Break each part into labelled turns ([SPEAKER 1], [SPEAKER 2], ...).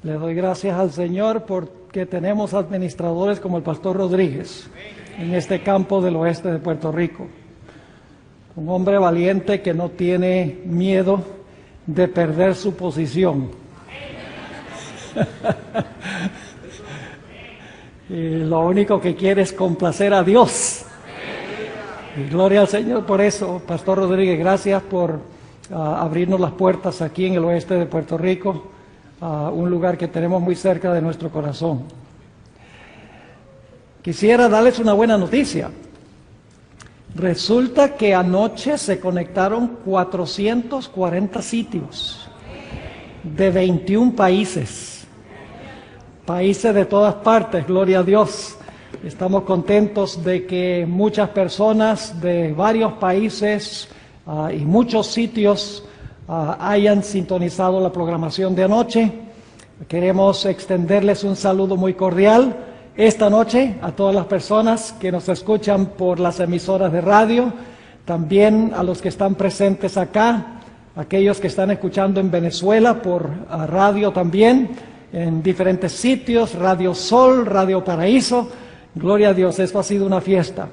[SPEAKER 1] Le doy gracias al Señor porque tenemos administradores como el pastor Rodríguez en este campo del oeste de Puerto Rico. Un hombre valiente que no tiene miedo de perder su posición. Y lo único que quiere es complacer a Dios. Y gloria al Señor por eso. Pastor Rodríguez, gracias por abrirnos las puertas aquí en el oeste de Puerto Rico, un lugar que tenemos muy cerca de nuestro corazón. Quisiera darles una buena noticia. Resulta que anoche se conectaron 440 sitios de 21 países de todas partes, gloria a Dios. Estamos contentos de que muchas personas de varios países y muchos sitios hayan sintonizado la programación de anoche. Queremos extenderles un saludo muy cordial esta noche a todas las personas que nos escuchan por las emisoras de radio, también a los que están presentes acá, aquellos que están escuchando en Venezuela por radio también, en diferentes sitios, Radio Sol, Radio Paraíso. Gloria a Dios, esto ha sido una fiesta.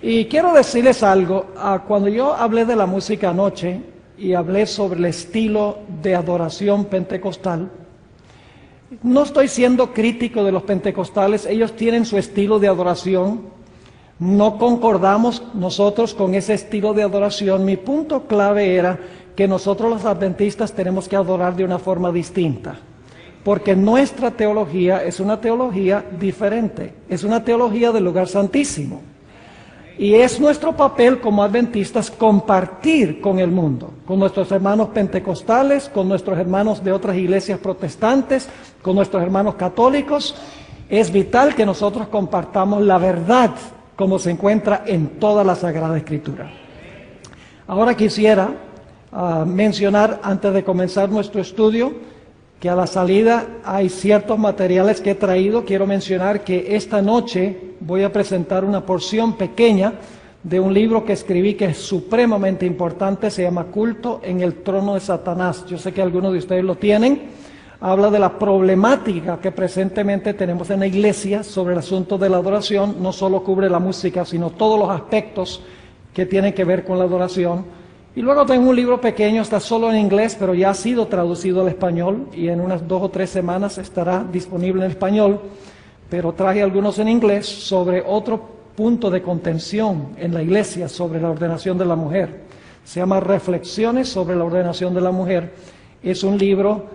[SPEAKER 1] Y quiero decirles algo, cuando yo hablé de la música anoche y hablé sobre el estilo de adoración pentecostal, no estoy siendo crítico de los pentecostales, ellos tienen su estilo de adoración, no concordamos nosotros con ese estilo de adoración. Mi punto clave era que nosotros los adventistas tenemos que adorar de una forma distinta, porque nuestra teología es una teología diferente, es una teología del lugar santísimo. Y es nuestro papel como adventistas compartir con el mundo, con nuestros hermanos pentecostales, con nuestros hermanos de otras iglesias protestantes, con nuestros hermanos católicos. Es vital que nosotros compartamos la verdad como se encuentra en toda la Sagrada Escritura. Ahora quisiera mencionar, antes de comenzar nuestro estudio, que a la salida hay ciertos materiales que he traído. Quiero mencionar que esta noche voy a presentar una porción pequeña de un libro que escribí que es supremamente importante, se llama Culto en el Trono de Satanás. Yo sé que algunos de ustedes lo tienen. Habla de la problemática que presentemente tenemos en la iglesia sobre el asunto de la adoración. No solo cubre la música, sino todos los aspectos que tienen que ver con la adoración. Y luego tengo un libro pequeño, está solo en inglés, pero ya ha sido traducido al español y en unas 2 o 3 semanas estará disponible en español, pero traje algunos en inglés sobre otro punto de contención en la iglesia sobre la ordenación de la mujer. Se llama Reflexiones sobre la ordenación de la mujer. Es un libro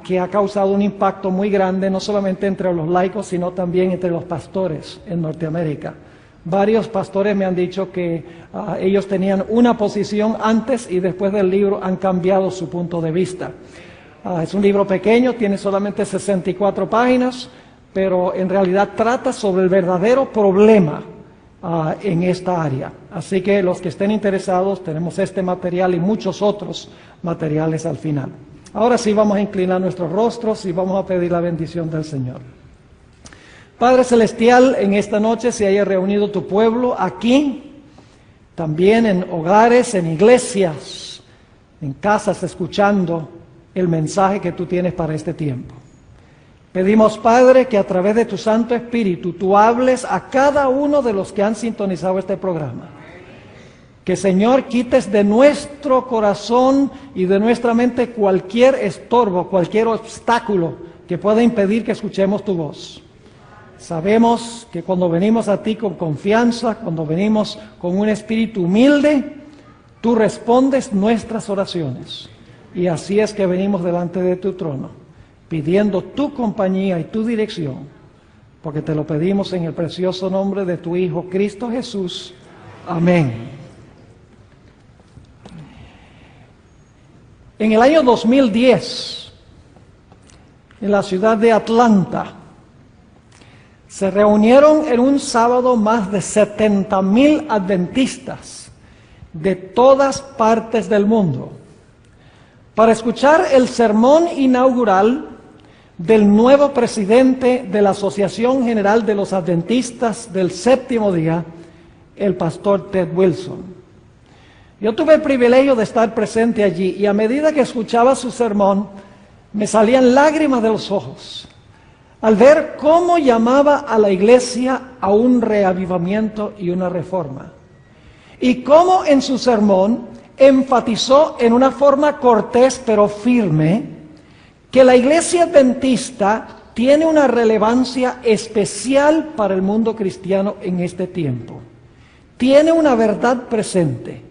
[SPEAKER 1] que ha causado un impacto muy grande, no solamente entre los laicos, sino también entre los pastores en Norteamérica. Varios pastores me han dicho que ellos tenían una posición antes y después del libro han cambiado su punto de vista. Es un libro pequeño, tiene solamente 64 páginas, pero en realidad trata sobre el verdadero problema en esta área. Así que los que estén interesados, tenemos este material y muchos otros materiales al final. Ahora sí vamos a inclinar nuestros rostros y vamos a pedir la bendición del Señor. Padre Celestial, en esta noche se haya reunido tu pueblo aquí, también en hogares, en iglesias, en casas, escuchando el mensaje que tú tienes para este tiempo. Pedimos, Padre, que a través de tu Santo Espíritu tú hables a cada uno de los que han sintonizado este programa. Que, Señor, quites de nuestro corazón y de nuestra mente cualquier estorbo, cualquier obstáculo que pueda impedir que escuchemos tu voz. Sabemos que cuando venimos a ti con confianza, cuando venimos con un espíritu humilde, tú respondes nuestras oraciones. Y así es que venimos delante de tu trono, pidiendo tu compañía y tu dirección, porque te lo pedimos en el precioso nombre de tu Hijo Cristo Jesús. Amén. En el año 2010, en la ciudad de Atlanta, se reunieron en un sábado más de 70,000 adventistas de todas partes del mundo para escuchar el sermón inaugural del nuevo presidente de la Asociación General de los Adventistas del Séptimo Día, el pastor Ted Wilson. Yo tuve el privilegio de estar presente allí y a medida que escuchaba su sermón, Me salían lágrimas de los ojos al ver cómo llamaba a la iglesia a un reavivamiento y una reforma. Y cómo en su sermón enfatizó en una forma cortés pero firme que la iglesia adventista tiene una relevancia especial para el mundo cristiano en este tiempo. Tiene una verdad presente.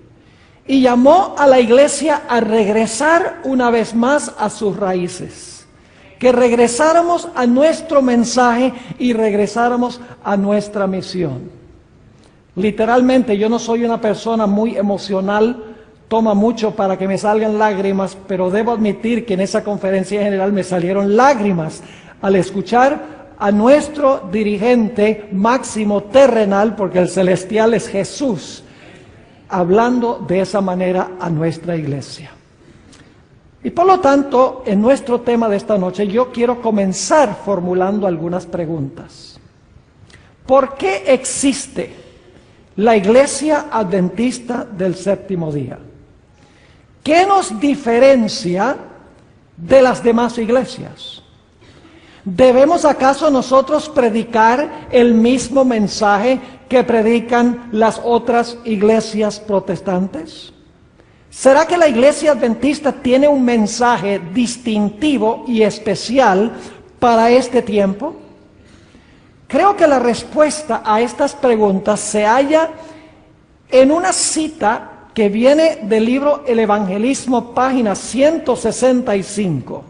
[SPEAKER 1] Y llamó a la iglesia a regresar una vez más a sus raíces. Que regresáramos a nuestro mensaje y regresáramos a nuestra misión. Literalmente, yo no soy una persona muy emocional, toma mucho para que me salgan lágrimas, pero debo admitir que en esa conferencia general me salieron lágrimas al escuchar a nuestro dirigente máximo terrenal, porque el celestial es Jesús, hablando de esa manera a nuestra iglesia. Y por lo tanto, en nuestro tema de esta noche, yo quiero comenzar formulando algunas preguntas. ¿Por qué existe la Iglesia Adventista del Séptimo Día? ¿Qué nos diferencia de las demás iglesias? ¿Debemos acaso nosotros predicar el mismo mensaje que predican las otras iglesias protestantes? ¿Será que la iglesia adventista tiene un mensaje distintivo y especial para este tiempo? Creo que la respuesta a estas preguntas se halla en una cita que viene del libro El Evangelismo, página 165,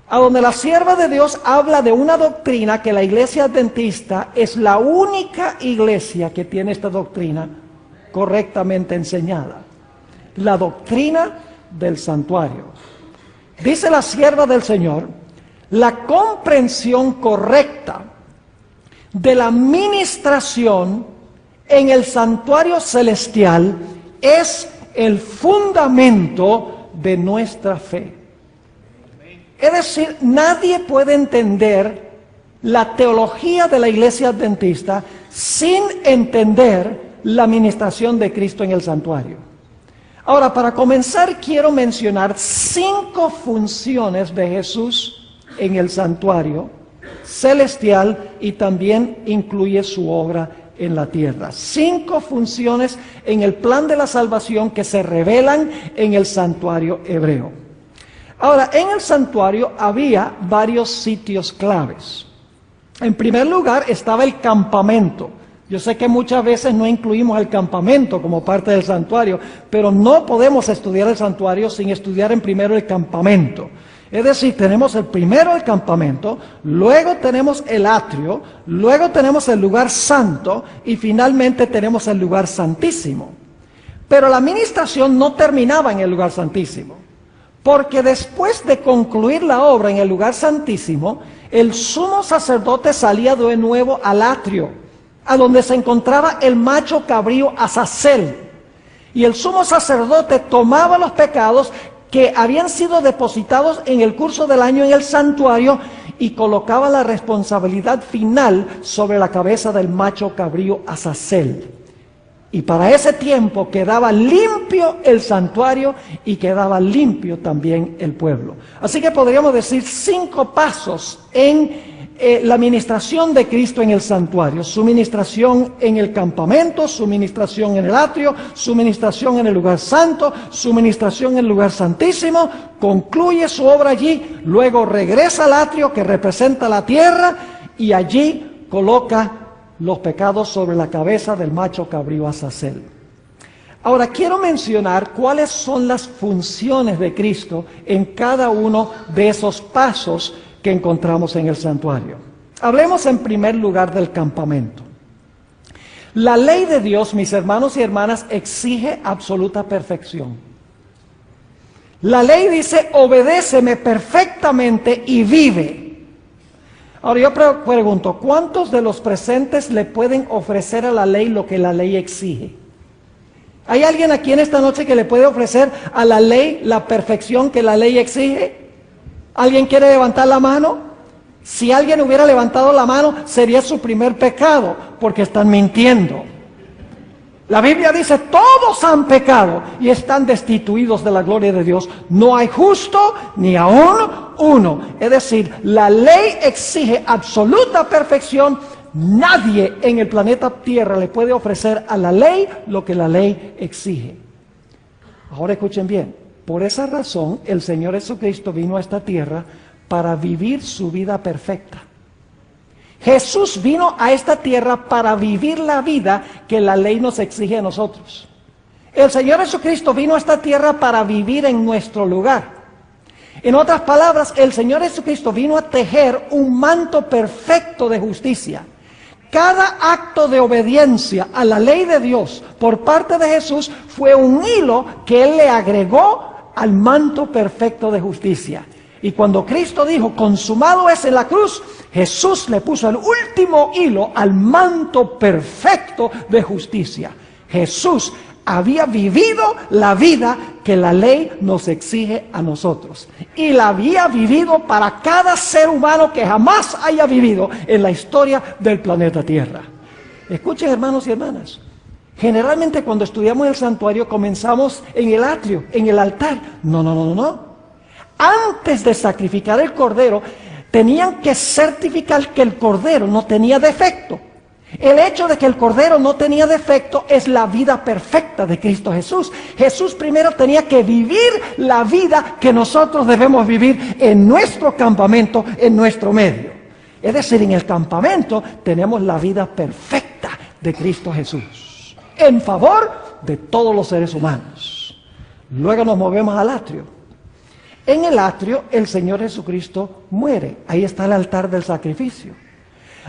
[SPEAKER 1] a donde la sierva de Dios habla de una doctrina que la iglesia adventista es la única iglesia que tiene esta doctrina correctamente enseñada. La doctrina del santuario. Dice la sierva del Señor, la comprensión correcta de la ministración en el santuario celestial es el fundamento de nuestra fe. Es decir, nadie puede entender la teología de la iglesia adventista sin entender la ministración de Cristo en el santuario. Ahora, para comenzar, quiero mencionar 5 funciones de Jesús en el santuario celestial y también incluye su obra en la tierra. 5 funciones en el plan de la salvación que se revelan en el santuario hebreo. Ahora, en el santuario había varios sitios claves. En primer lugar estaba el campamento. Yo sé que muchas veces no incluimos el campamento como parte del santuario, pero no podemos estudiar el santuario sin estudiar en primero el campamento. Es decir, tenemos el primero el campamento, luego tenemos el atrio, luego tenemos el lugar santo y finalmente tenemos el lugar santísimo. Pero la ministración no terminaba en el lugar santísimo, porque después de concluir la obra en el lugar santísimo, el sumo sacerdote salía de nuevo al atrio, a donde se encontraba el macho cabrío Azazel. Y el sumo sacerdote tomaba los pecados que habían sido depositados en el curso del año en el santuario y colocaba la responsabilidad final sobre la cabeza del macho cabrío Azazel. Y para ese tiempo quedaba limpio el santuario y quedaba limpio también el pueblo. Así que podríamos decir 5 pasos en la ministración de Cristo en el santuario: su ministración en el campamento, su ministración en el atrio, su ministración en el lugar santo, su ministración en el lugar santísimo, concluye su obra allí, luego regresa al atrio que representa la tierra y allí coloca los pecados sobre la cabeza del macho cabrío Azazel. Ahora quiero mencionar cuáles son las funciones de Cristo en cada uno de esos pasos que encontramos en el santuario. Hablemos en primer lugar del campamento. La ley de Dios, mis hermanos y hermanas, exige absoluta perfección. La ley dice, obedéceme perfectamente y vive. Ahora yo pregunto, ¿cuántos de los presentes le pueden ofrecer a la ley lo que la ley exige? ¿Hay alguien aquí en esta noche que le puede ofrecer a la ley la perfección que la ley exige? ¿Alguien quiere levantar la mano? Si alguien hubiera levantado la mano, sería su primer pecado, porque están mintiendo. La Biblia dice, todos han pecado y están destituidos de la gloria de Dios. No hay justo ni aún uno. Es decir, la ley exige absoluta perfección. Nadie en el planeta Tierra le puede ofrecer a la ley lo que la ley exige. Ahora escuchen bien. Por esa razón, el Señor Jesucristo vino a esta tierra para vivir su vida perfecta. Jesús vino a esta tierra para vivir la vida que la ley nos exige a nosotros. El Señor Jesucristo vino a esta tierra para vivir en nuestro lugar. En otras palabras, el Señor Jesucristo vino a tejer un manto perfecto de justicia. Cada acto de obediencia a la ley de Dios por parte de Jesús fue un hilo que Él le agregó al manto perfecto de justicia. Y cuando Cristo dijo, consumado es en la cruz, Jesús le puso el último hilo al manto perfecto de justicia. Jesús había vivido la vida que la ley nos exige a nosotros. Y la había vivido para cada ser humano que jamás haya vivido en la historia del planeta Tierra. Escuchen, hermanos y hermanas. Generalmente cuando estudiamos el santuario comenzamos en el atrio, en el altar. No. Antes de sacrificar el cordero, tenían que certificar que el cordero no tenía defecto. El hecho de que el cordero no tenía defecto es la vida perfecta de Cristo Jesús. Jesús primero tenía que vivir la vida que nosotros debemos vivir en nuestro campamento, en nuestro medio. Es decir, en el campamento tenemos la vida perfecta de Cristo Jesús, en favor de todos los seres humanos. Luego nos movemos al atrio. En el atrio el Señor Jesucristo muere. Ahí está el altar del sacrificio.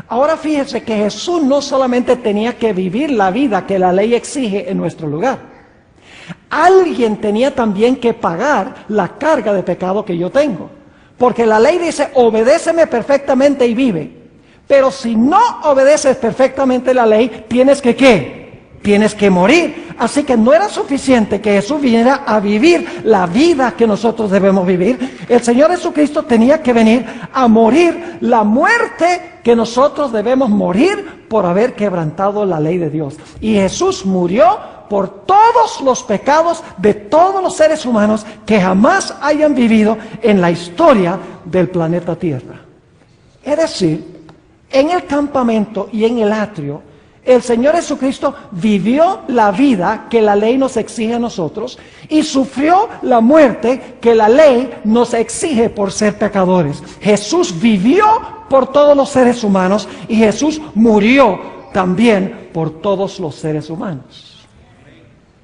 [SPEAKER 1] Ahora fíjense que Jesús no solamente tenía que vivir la vida que la ley exige en nuestro lugar. Alguien tenía también que pagar la carga de pecado que yo tengo. Porque la ley dice, obedéceme perfectamente y vive. Pero si no obedeces perfectamente la ley, tienes que ¿qué? Tienes que morir. Así que no era suficiente que Jesús viniera a vivir la vida que nosotros debemos vivir. El Señor Jesucristo tenía que venir a morir la muerte que nosotros debemos morir por haber quebrantado la ley de Dios. Y Jesús murió por todos los pecados de todos los seres humanos que jamás hayan vivido en la historia del planeta Tierra. Es decir, en el campamento y en el atrio, el Señor Jesucristo vivió la vida que la ley nos exige a nosotros y sufrió la muerte que la ley nos exige por ser pecadores. Jesús vivió por todos los seres humanos y Jesús murió también por todos los seres humanos.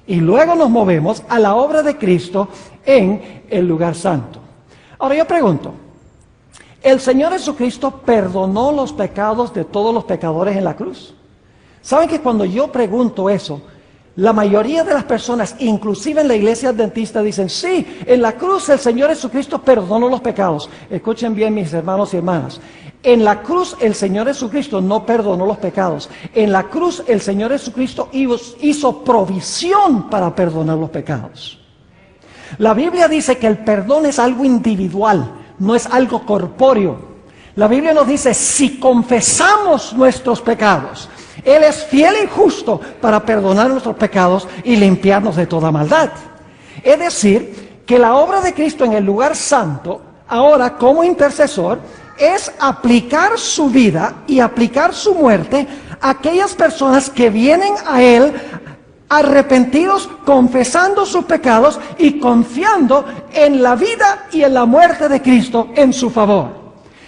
[SPEAKER 1] Y luego nos movemos a la obra de Cristo en el lugar santo. Ahora yo pregunto, ¿el Señor Jesucristo perdonó los pecados de todos los pecadores en la cruz? ¿Saben que cuando yo pregunto eso, la mayoría de las personas, inclusive en la iglesia adventista, dicen, sí, en la cruz el Señor Jesucristo perdonó los pecados? Escuchen bien, mis hermanos y hermanas. En la cruz el Señor Jesucristo no perdonó los pecados. En la cruz el Señor Jesucristo hizo provisión para perdonar los pecados. La Biblia dice que el perdón es algo individual, no es algo corpóreo. La Biblia nos dice, si confesamos nuestros pecados, Él es fiel y justo para perdonar nuestros pecados y limpiarnos de toda maldad. Es decir, que la obra de Cristo en el lugar santo, ahora como intercesor, es aplicar su vida y aplicar su muerte a aquellas personas que vienen a Él arrepentidos, confesando sus pecados y confiando en la vida y en la muerte de Cristo en su favor.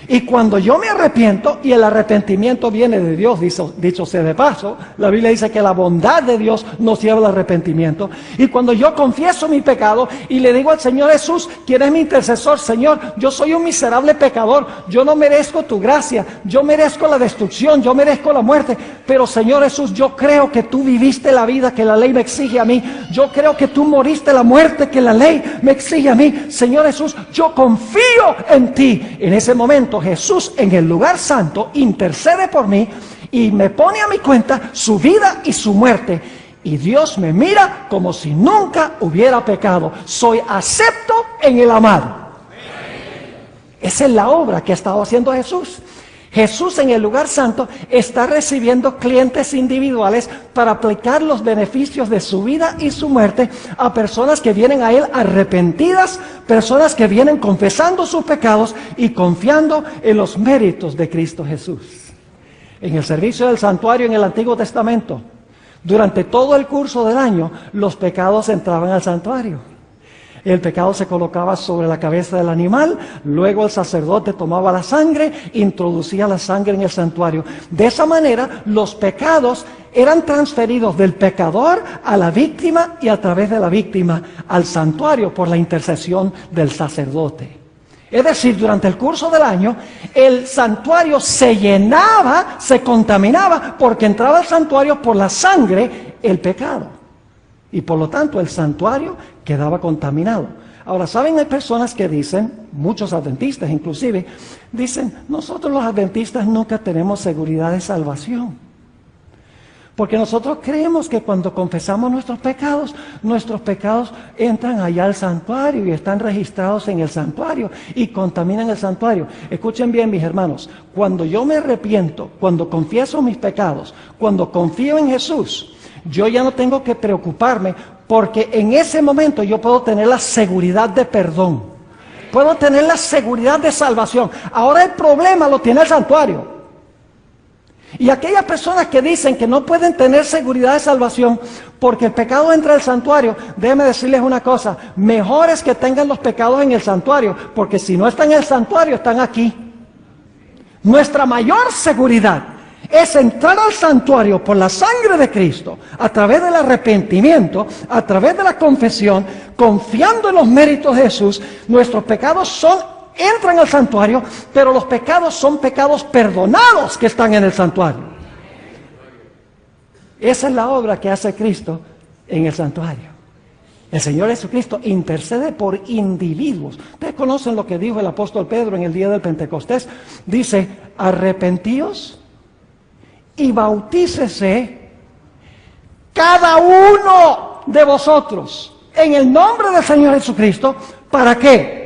[SPEAKER 1] Y cuando yo me arrepiento, y el arrepentimiento viene de Dios, dicho sea de paso, la Biblia dice que la bondad de Dios nos lleva al arrepentimiento. Y cuando yo confieso mi pecado y le digo al Señor Jesús, quien es mi intercesor, Señor, yo soy un miserable pecador, yo no merezco tu gracia, yo merezco la destrucción, yo merezco la muerte, pero Señor Jesús, yo creo que tú viviste la vida que la ley me exige a mí, yo creo que tú moriste la muerte que la ley me exige a mí, Señor Jesús, yo confío en ti. En ese momento Jesús en el lugar santo intercede por mí y me pone a mi cuenta su vida y su muerte. Y Dios me mira como si nunca hubiera pecado. Soy acepto en el amado. Esa es la obra que ha estado haciendo Jesús. Jesús en el lugar santo está recibiendo clientes individuales para aplicar los beneficios de su vida y su muerte a personas que vienen a Él arrepentidas, personas que vienen confesando sus pecados y confiando en los méritos de Cristo Jesús. En el servicio del santuario en el Antiguo Testamento, durante todo el curso del año, los pecados entraban al santuario. El pecado se colocaba sobre la cabeza del animal, luego el sacerdote tomaba la sangre, introducía la sangre en el santuario. De esa manera, los pecados eran transferidos del pecador a la víctima y a través de la víctima al santuario por la intercesión del sacerdote. Es decir, durante el curso del año, el santuario se llenaba, se contaminaba, porque entraba al santuario por la sangre el pecado. Y por lo tanto el santuario quedaba contaminado. Ahora, ¿saben? Hay personas que dicen, muchos adventistas inclusive, dicen, nosotros los adventistas nunca tenemos seguridad de salvación. Porque nosotros creemos que cuando confesamos nuestros pecados entran allá al santuario y están registrados en el santuario y contaminan el santuario. Escuchen bien, mis hermanos, cuando yo me arrepiento, cuando confieso mis pecados, cuando confío en Jesús, yo ya no tengo que preocuparme porque en ese momento yo puedo tener la seguridad de perdón. Puedo tener la seguridad de salvación. Ahora el problema lo tiene el santuario. Y aquellas personas que dicen que no pueden tener seguridad de salvación porque el pecado entra al santuario, déjenme decirles una cosa, mejor es que tengan los pecados en el santuario, porque si no están en el santuario, están aquí. Nuestra mayor seguridad es entrar al santuario por la sangre de Cristo, a través del arrepentimiento, a través de la confesión, confiando en los méritos de Jesús. Nuestros pecados entran al santuario, pero los pecados son pecados perdonados que están en el santuario. Esa es la obra que hace Cristo en el santuario. El Señor Jesucristo intercede por individuos. Ustedes conocen lo que dijo el apóstol Pedro en el día del Pentecostés. Dice, arrepentíos y bautícese cada uno de vosotros en el nombre del Señor Jesucristo. ¿Para qué?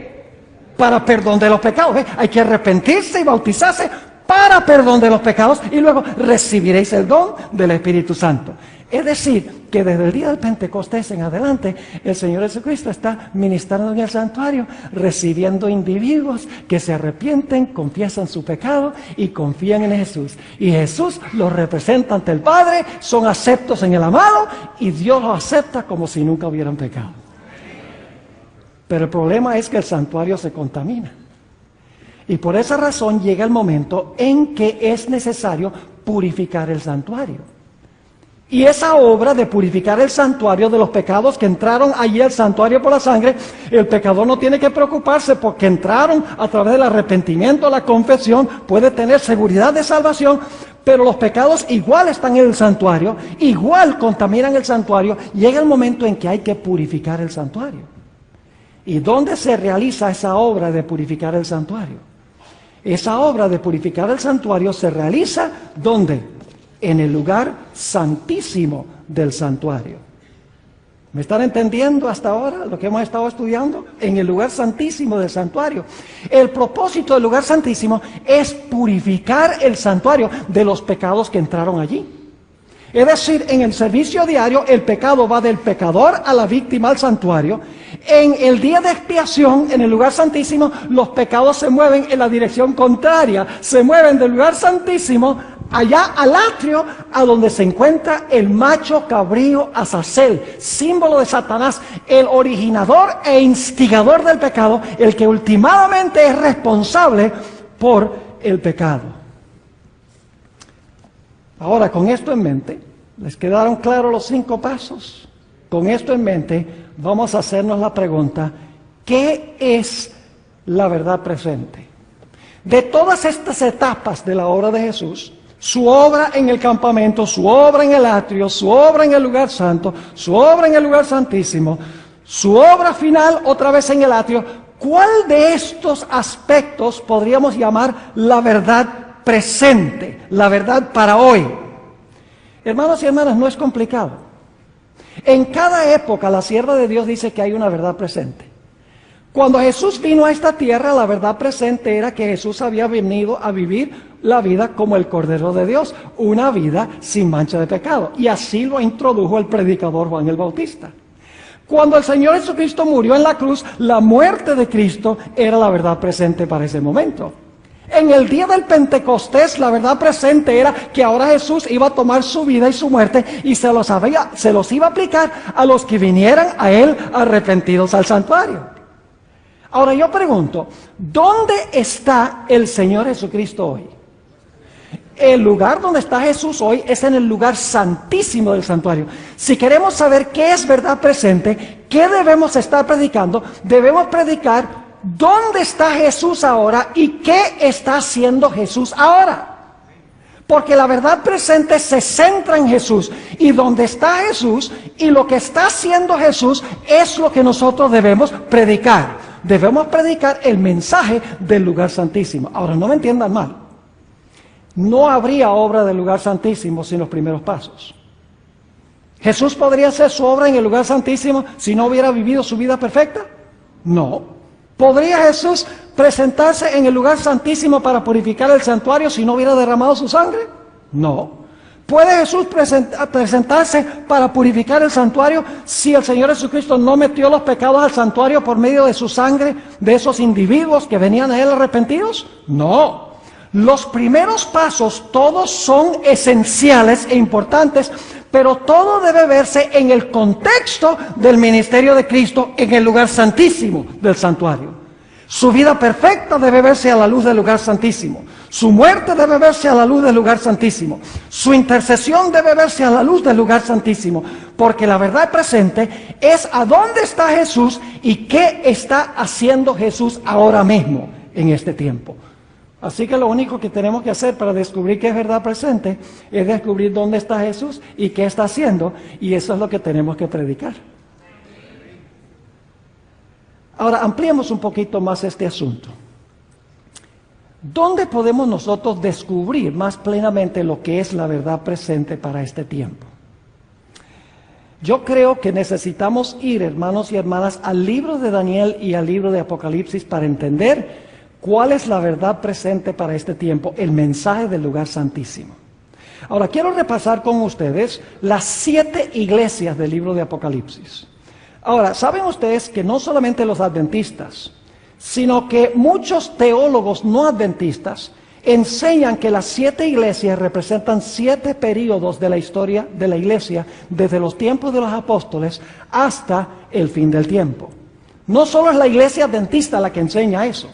[SPEAKER 1] Para perdón de los pecados. Hay que arrepentirse y bautizarse para perdón de los pecados y luego recibiréis el don del Espíritu Santo. Es decir, que desde el día del Pentecostés en adelante, el Señor Jesucristo está ministrando en el santuario, recibiendo individuos que se arrepienten, confiesan su pecado y confían en Jesús. Y Jesús los representa ante el Padre, son aceptos en el amado y Dios los acepta como si nunca hubieran pecado. Pero el problema es que el santuario se contamina. Y por esa razón llega el momento en que es necesario purificar el santuario. Y esa obra de purificar el santuario de los pecados que entraron allí al santuario por la sangre, el pecador no tiene que preocuparse porque entraron a través del arrepentimiento, la confesión, puede tener seguridad de salvación, pero los pecados igual están en el santuario, igual contaminan el santuario. Llega el momento en que hay que purificar el santuario. ¿Y dónde se realiza esa obra de purificar el santuario? Esa obra de purificar el santuario se realiza ¿dónde? En el lugar santísimo del santuario. ¿Me están entendiendo hasta ahora lo que hemos estado estudiando? En el lugar santísimo del santuario. El propósito del lugar santísimo es purificar el santuario de los pecados que entraron allí. Es decir, en el servicio diario el pecado va del pecador a la víctima al santuario. En el día de expiación, en el lugar santísimo, los pecados se mueven en la dirección contraria. Se mueven del lugar santísimo allá al atrio, a donde se encuentra el macho cabrío Azazel, símbolo de Satanás, el originador e instigador del pecado, el que últimamente es responsable por el pecado. Ahora, con esto en mente, ¿les quedaron claros los 5 pasos? Con esto en mente, vamos a hacernos la pregunta, ¿qué es la verdad presente? De todas estas etapas de la obra de Jesús, su obra en el campamento, su obra en el atrio, su obra en el lugar santo, su obra en el lugar santísimo, su obra final otra vez en el atrio, ¿cuál de estos aspectos podríamos llamar la verdad presente, la verdad para hoy? Hermanos y hermanas, no es complicado. En cada época la sierva de Dios dice que hay una verdad presente. Cuando Jesús vino a esta tierra, la verdad presente era que Jesús había venido a vivir la vida como el Cordero de Dios, una vida sin mancha de pecado. Y así lo introdujo el predicador Juan el Bautista. Cuando el Señor Jesucristo murió en la cruz, la muerte de Cristo era la verdad presente para ese momento. En el día del Pentecostés, la verdad presente era que ahora Jesús iba a tomar su vida y su muerte y se los iba a aplicar a los que vinieran a Él arrepentidos al santuario. Ahora yo pregunto, ¿dónde está el Señor Jesucristo hoy? El lugar donde está Jesús hoy es en el lugar santísimo del santuario. Si queremos saber qué es verdad presente, qué debemos estar predicando, debemos predicar dónde está Jesús ahora y qué está haciendo Jesús ahora. Porque la verdad presente se centra en Jesús, y donde está Jesús y lo que está haciendo Jesús es lo que nosotros debemos predicar. Debemos predicar el mensaje del lugar santísimo. Ahora, no me entiendan mal. No habría obra del lugar santísimo sin los primeros pasos. ¿Jesús podría hacer su obra en el lugar santísimo si no hubiera vivido su vida perfecta? No. ¿Podría Jesús presentarse en el lugar santísimo para purificar el santuario si no hubiera derramado su sangre? No. ¿Puede Jesús presentarse para purificar el santuario si el Señor Jesucristo no metió los pecados al santuario por medio de su sangre de esos individuos que venían a Él arrepentidos? No. Los primeros pasos todos son esenciales e importantes, pero todo debe verse en el contexto del ministerio de Cristo en el lugar santísimo del santuario. Su vida perfecta debe verse a la luz del lugar santísimo. Su muerte debe verse a la luz del lugar santísimo. Su intercesión debe verse a la luz del lugar santísimo. Porque la verdad presente es a dónde está Jesús y qué está haciendo Jesús ahora mismo en este tiempo. Así que lo único que tenemos que hacer para descubrir qué es verdad presente es descubrir dónde está Jesús y qué está haciendo, y eso es lo que tenemos que predicar. Ahora, ampliemos un poquito más este asunto. ¿Dónde podemos nosotros descubrir más plenamente lo que es la verdad presente para este tiempo? Yo creo que necesitamos ir, hermanos y hermanas, al libro de Daniel y al libro de Apocalipsis para entender ¿cuál es la verdad presente para este tiempo? El mensaje del lugar santísimo. Ahora, quiero repasar con ustedes las 7 iglesias del libro de Apocalipsis. Ahora, ¿saben ustedes que no solamente los adventistas, sino que muchos teólogos no adventistas enseñan que las 7 iglesias representan 7 períodos de la historia de la iglesia, desde los tiempos de los apóstoles hasta el fin del tiempo? No solo es la iglesia adventista la que enseña eso.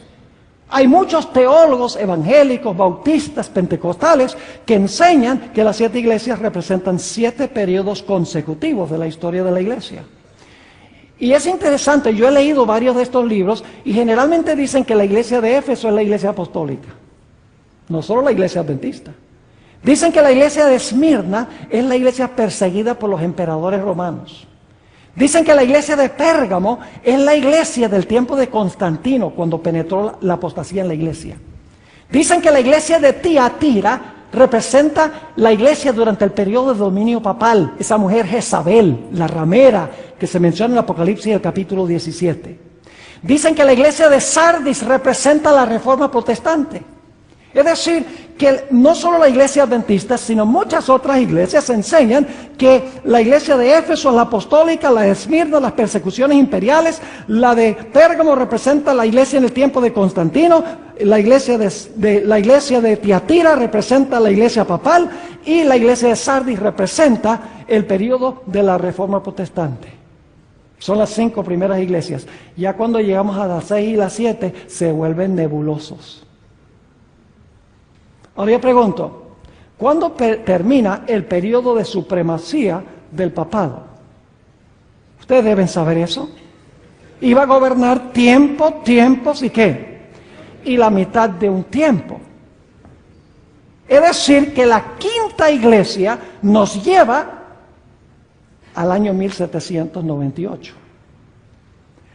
[SPEAKER 1] Hay muchos teólogos evangélicos, bautistas, pentecostales, que enseñan que las 7 iglesias representan 7 periodos consecutivos de la historia de la iglesia. Y es interesante, yo he leído varios de estos libros y generalmente dicen que la iglesia de Éfeso es la iglesia apostólica, no solo la iglesia adventista. Dicen que la iglesia de Esmirna es la iglesia perseguida por los emperadores romanos. Dicen que la iglesia de Pérgamo es la iglesia del tiempo de Constantino, cuando penetró la apostasía en la iglesia. Dicen que la iglesia de Tiatira representa la iglesia durante el periodo de dominio papal, esa mujer Jezabel, la ramera, que se menciona en el Apocalipsis del capítulo 17. Dicen que la iglesia de Sardis representa la reforma protestante. Es decir, que no solo la iglesia adventista, sino muchas otras iglesias enseñan que la iglesia de Éfeso es la apostólica, la de Esmirna, las persecuciones imperiales, la de Pérgamo representa la iglesia en el tiempo de Constantino, la iglesia de Tiatira representa la iglesia papal, y la iglesia de Sardis representa el periodo de la reforma protestante. Son las 5 primeras iglesias. Ya cuando llegamos a las 6 y las 7 se vuelven nebulosos. Ahora yo pregunto, ¿cuándo termina el periodo de supremacía del papado? Ustedes deben saber eso. Iba a gobernar tiempos y ¿qué? Y la mitad de un tiempo. Es decir, que la 5ª iglesia nos lleva al año 1798.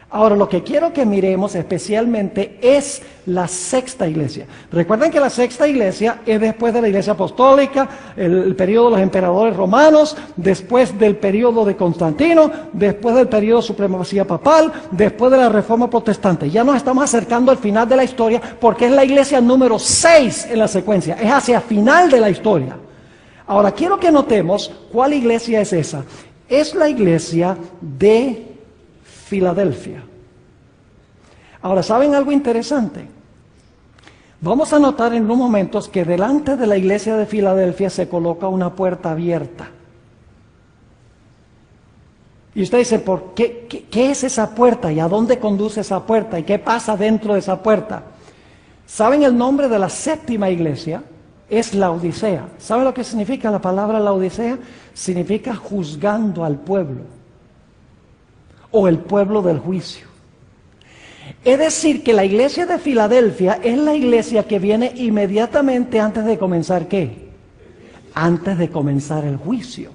[SPEAKER 1] Ahora, lo que quiero que miremos especialmente es la sexta iglesia. Recuerden que la sexta iglesia es después de la iglesia apostólica, el periodo de los emperadores romanos, después del periodo de Constantino, después del periodo de supremacía papal, después de la reforma protestante. Ya nos estamos acercando al final de la historia porque es la iglesia número 6 en la secuencia, es hacia el final de la historia. Ahora, quiero que notemos cuál iglesia es esa. Es la iglesia de Filadelfia. Ahora, ¿saben algo interesante? Vamos a notar en unos momentos que delante de la iglesia de Filadelfia se coloca una puerta abierta. Y usted dice, ¿por qué? ¿Qué es esa puerta? ¿Y a dónde conduce esa puerta? ¿Y qué pasa dentro de esa puerta? ¿Saben el nombre de la séptima iglesia? Es Laodicea. ¿Saben lo que significa la palabra Laodicea? Significa juzgando al pueblo, o el pueblo del juicio. Es decir, que la iglesia de Filadelfia es la iglesia que viene inmediatamente antes de comenzar ¿qué? Antes de comenzar el juicio.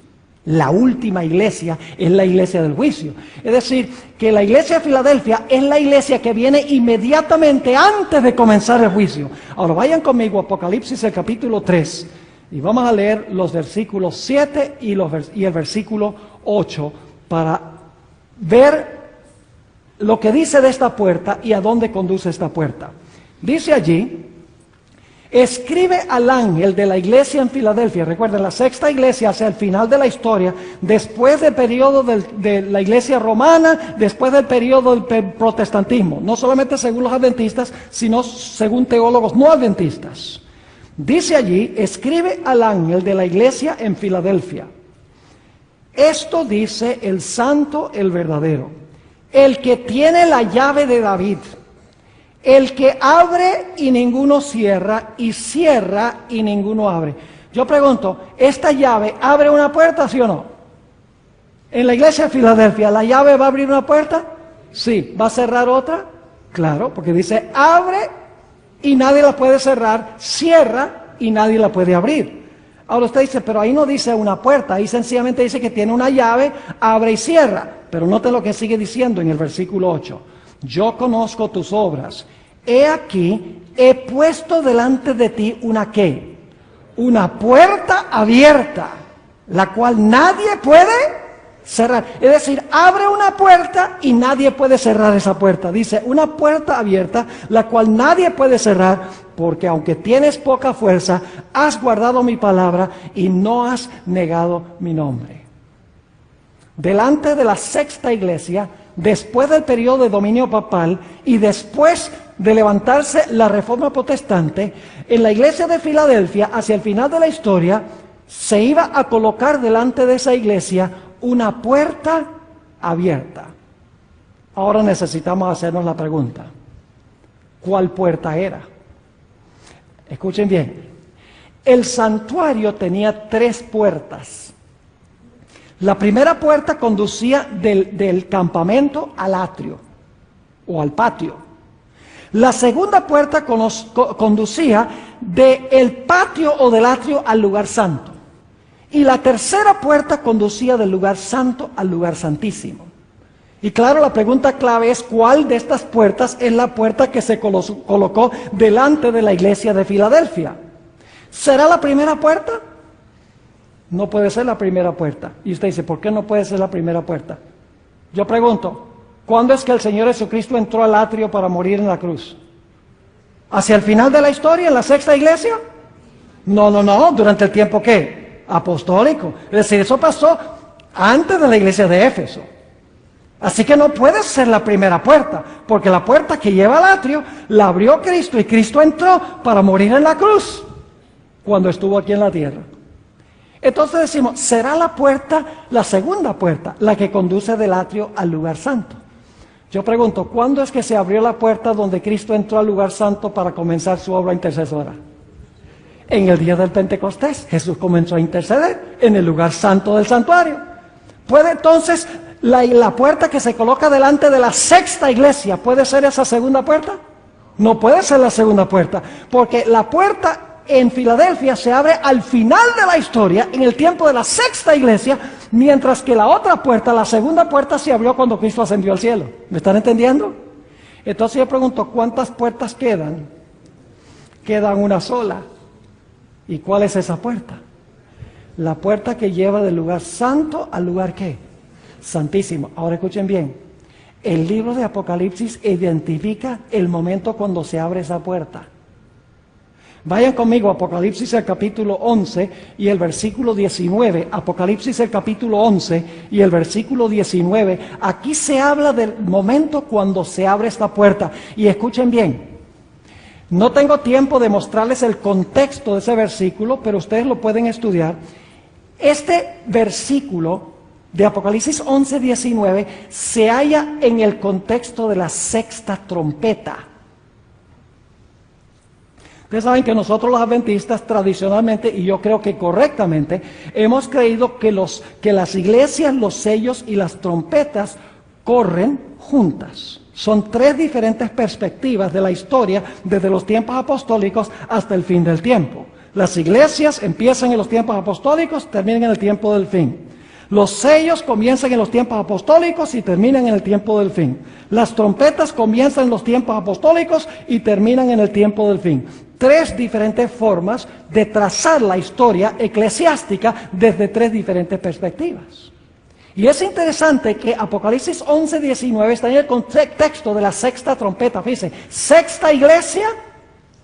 [SPEAKER 1] La última iglesia es la iglesia del juicio. Es decir, que la iglesia de Filadelfia es la iglesia que viene inmediatamente antes de comenzar el juicio. Ahora vayan conmigo a Apocalipsis, el capítulo 3, y vamos a leer los versículos 7 y el versículo 8 para ver lo que dice de esta puerta y a dónde conduce esta puerta. Dice allí: escribe al ángel de la iglesia en Filadelfia. Recuerden, la sexta iglesia hacia el final de la historia, después del periodo de la iglesia romana, después del periodo del protestantismo, no solamente según los adventistas, sino según teólogos no adventistas. Dice allí: escribe al ángel de la iglesia en Filadelfia. Esto dice el santo, el verdadero, el que tiene la llave de David, el que abre y ninguno cierra, y cierra y ninguno abre. Yo pregunto, ¿esta llave abre una puerta, sí o no? En la iglesia de Filadelfia, ¿la llave va a abrir una puerta? Sí. ¿Va a cerrar otra? Claro, porque dice abre y nadie la puede cerrar, cierra y nadie la puede abrir. Ahora usted dice, pero ahí no dice una puerta, ahí sencillamente dice que tiene una llave, abre y cierra. Pero note lo que sigue diciendo en el versículo 8. Yo conozco tus obras. He aquí, he puesto delante de ti una ¿qué? Una puerta abierta, la cual nadie puede cerrar. Es decir, abre una puerta y nadie puede cerrar esa puerta. Dice, una puerta abierta, la cual nadie puede cerrar, porque aunque tienes poca fuerza, has guardado mi palabra y no has negado mi nombre. Delante de la sexta iglesia, después del periodo de dominio papal y después de levantarse la reforma protestante, en la iglesia de Filadelfia, hacia el final de la historia, se iba a colocar delante de esa iglesia una puerta abierta. Ahora necesitamos hacernos la pregunta: ¿cuál puerta era? Escuchen bien, el santuario tenía 3 puertas. La primera puerta conducía del campamento al atrio o al patio. La segunda puerta conducía del patio o del atrio al lugar santo. Y la tercera puerta conducía del lugar santo al lugar santísimo. Y claro, la pregunta clave es: ¿cuál de estas puertas es la puerta que se colocó delante de la iglesia de Filadelfia? ¿Será la primera puerta? No puede ser la primera puerta. Y usted dice, ¿por qué no puede ser la primera puerta? Yo pregunto, ¿cuándo es que el Señor Jesucristo entró al atrio para morir en la cruz? ¿Hacia el final de la historia, en la sexta iglesia? No, durante el tiempo ¿qué? Apostólico. Es decir, eso pasó antes de la iglesia de Éfeso. Así que no puede ser la primera puerta, porque la puerta que lleva al atrio la abrió Cristo, y Cristo entró para morir en la cruz cuando estuvo aquí en la tierra. Entonces decimos, ¿será la puerta, la segunda puerta, la que conduce del atrio al lugar santo? Yo pregunto, ¿cuándo es que se abrió la puerta donde Cristo entró al lugar santo para comenzar su obra intercesora? En el día del Pentecostés, Jesús comenzó a interceder en el lugar santo del santuario. ¿Puede entonces la puerta que se coloca delante de la sexta iglesia, puede ser esa segunda puerta? No puede ser la segunda puerta, porque la puerta en Filadelfia se abre al final de la historia, en el tiempo de la sexta iglesia, mientras que la otra puerta, la segunda puerta, se abrió cuando Cristo ascendió al cielo. ¿Me están entendiendo? Entonces yo pregunto, ¿cuántas puertas quedan? Quedan una sola. ¿Y cuál es esa puerta? La puerta que lleva del lugar santo al lugar ¿qué? Santísimo. Ahora escuchen bien. El libro de Apocalipsis identifica el momento cuando se abre esa puerta. Vayan conmigo a Apocalipsis el capítulo 11 y el versículo 19. Apocalipsis el capítulo 11 y el versículo 19. Aquí se habla del momento cuando se abre esta puerta. Y escuchen bien. No tengo tiempo de mostrarles el contexto de ese versículo, pero ustedes lo pueden estudiar. Este versículo de Apocalipsis 11, 19 se halla en el contexto de la sexta trompeta. Ustedes saben que nosotros los adventistas tradicionalmente, y yo creo que correctamente, hemos creído que las iglesias, los sellos y las trompetas corren juntas. Son tres diferentes perspectivas de la historia desde los tiempos apostólicos hasta el fin del tiempo. Las iglesias empiezan en los tiempos apostólicos, terminan en el tiempo del fin. Los sellos comienzan en los tiempos apostólicos y terminan en el tiempo del fin. Las trompetas comienzan en los tiempos apostólicos y terminan en el tiempo del fin. Tres diferentes formas de trazar la historia eclesiástica desde tres diferentes perspectivas. Y es interesante que Apocalipsis 11, 19 está en el contexto de la sexta trompeta. Fíjense, sexta iglesia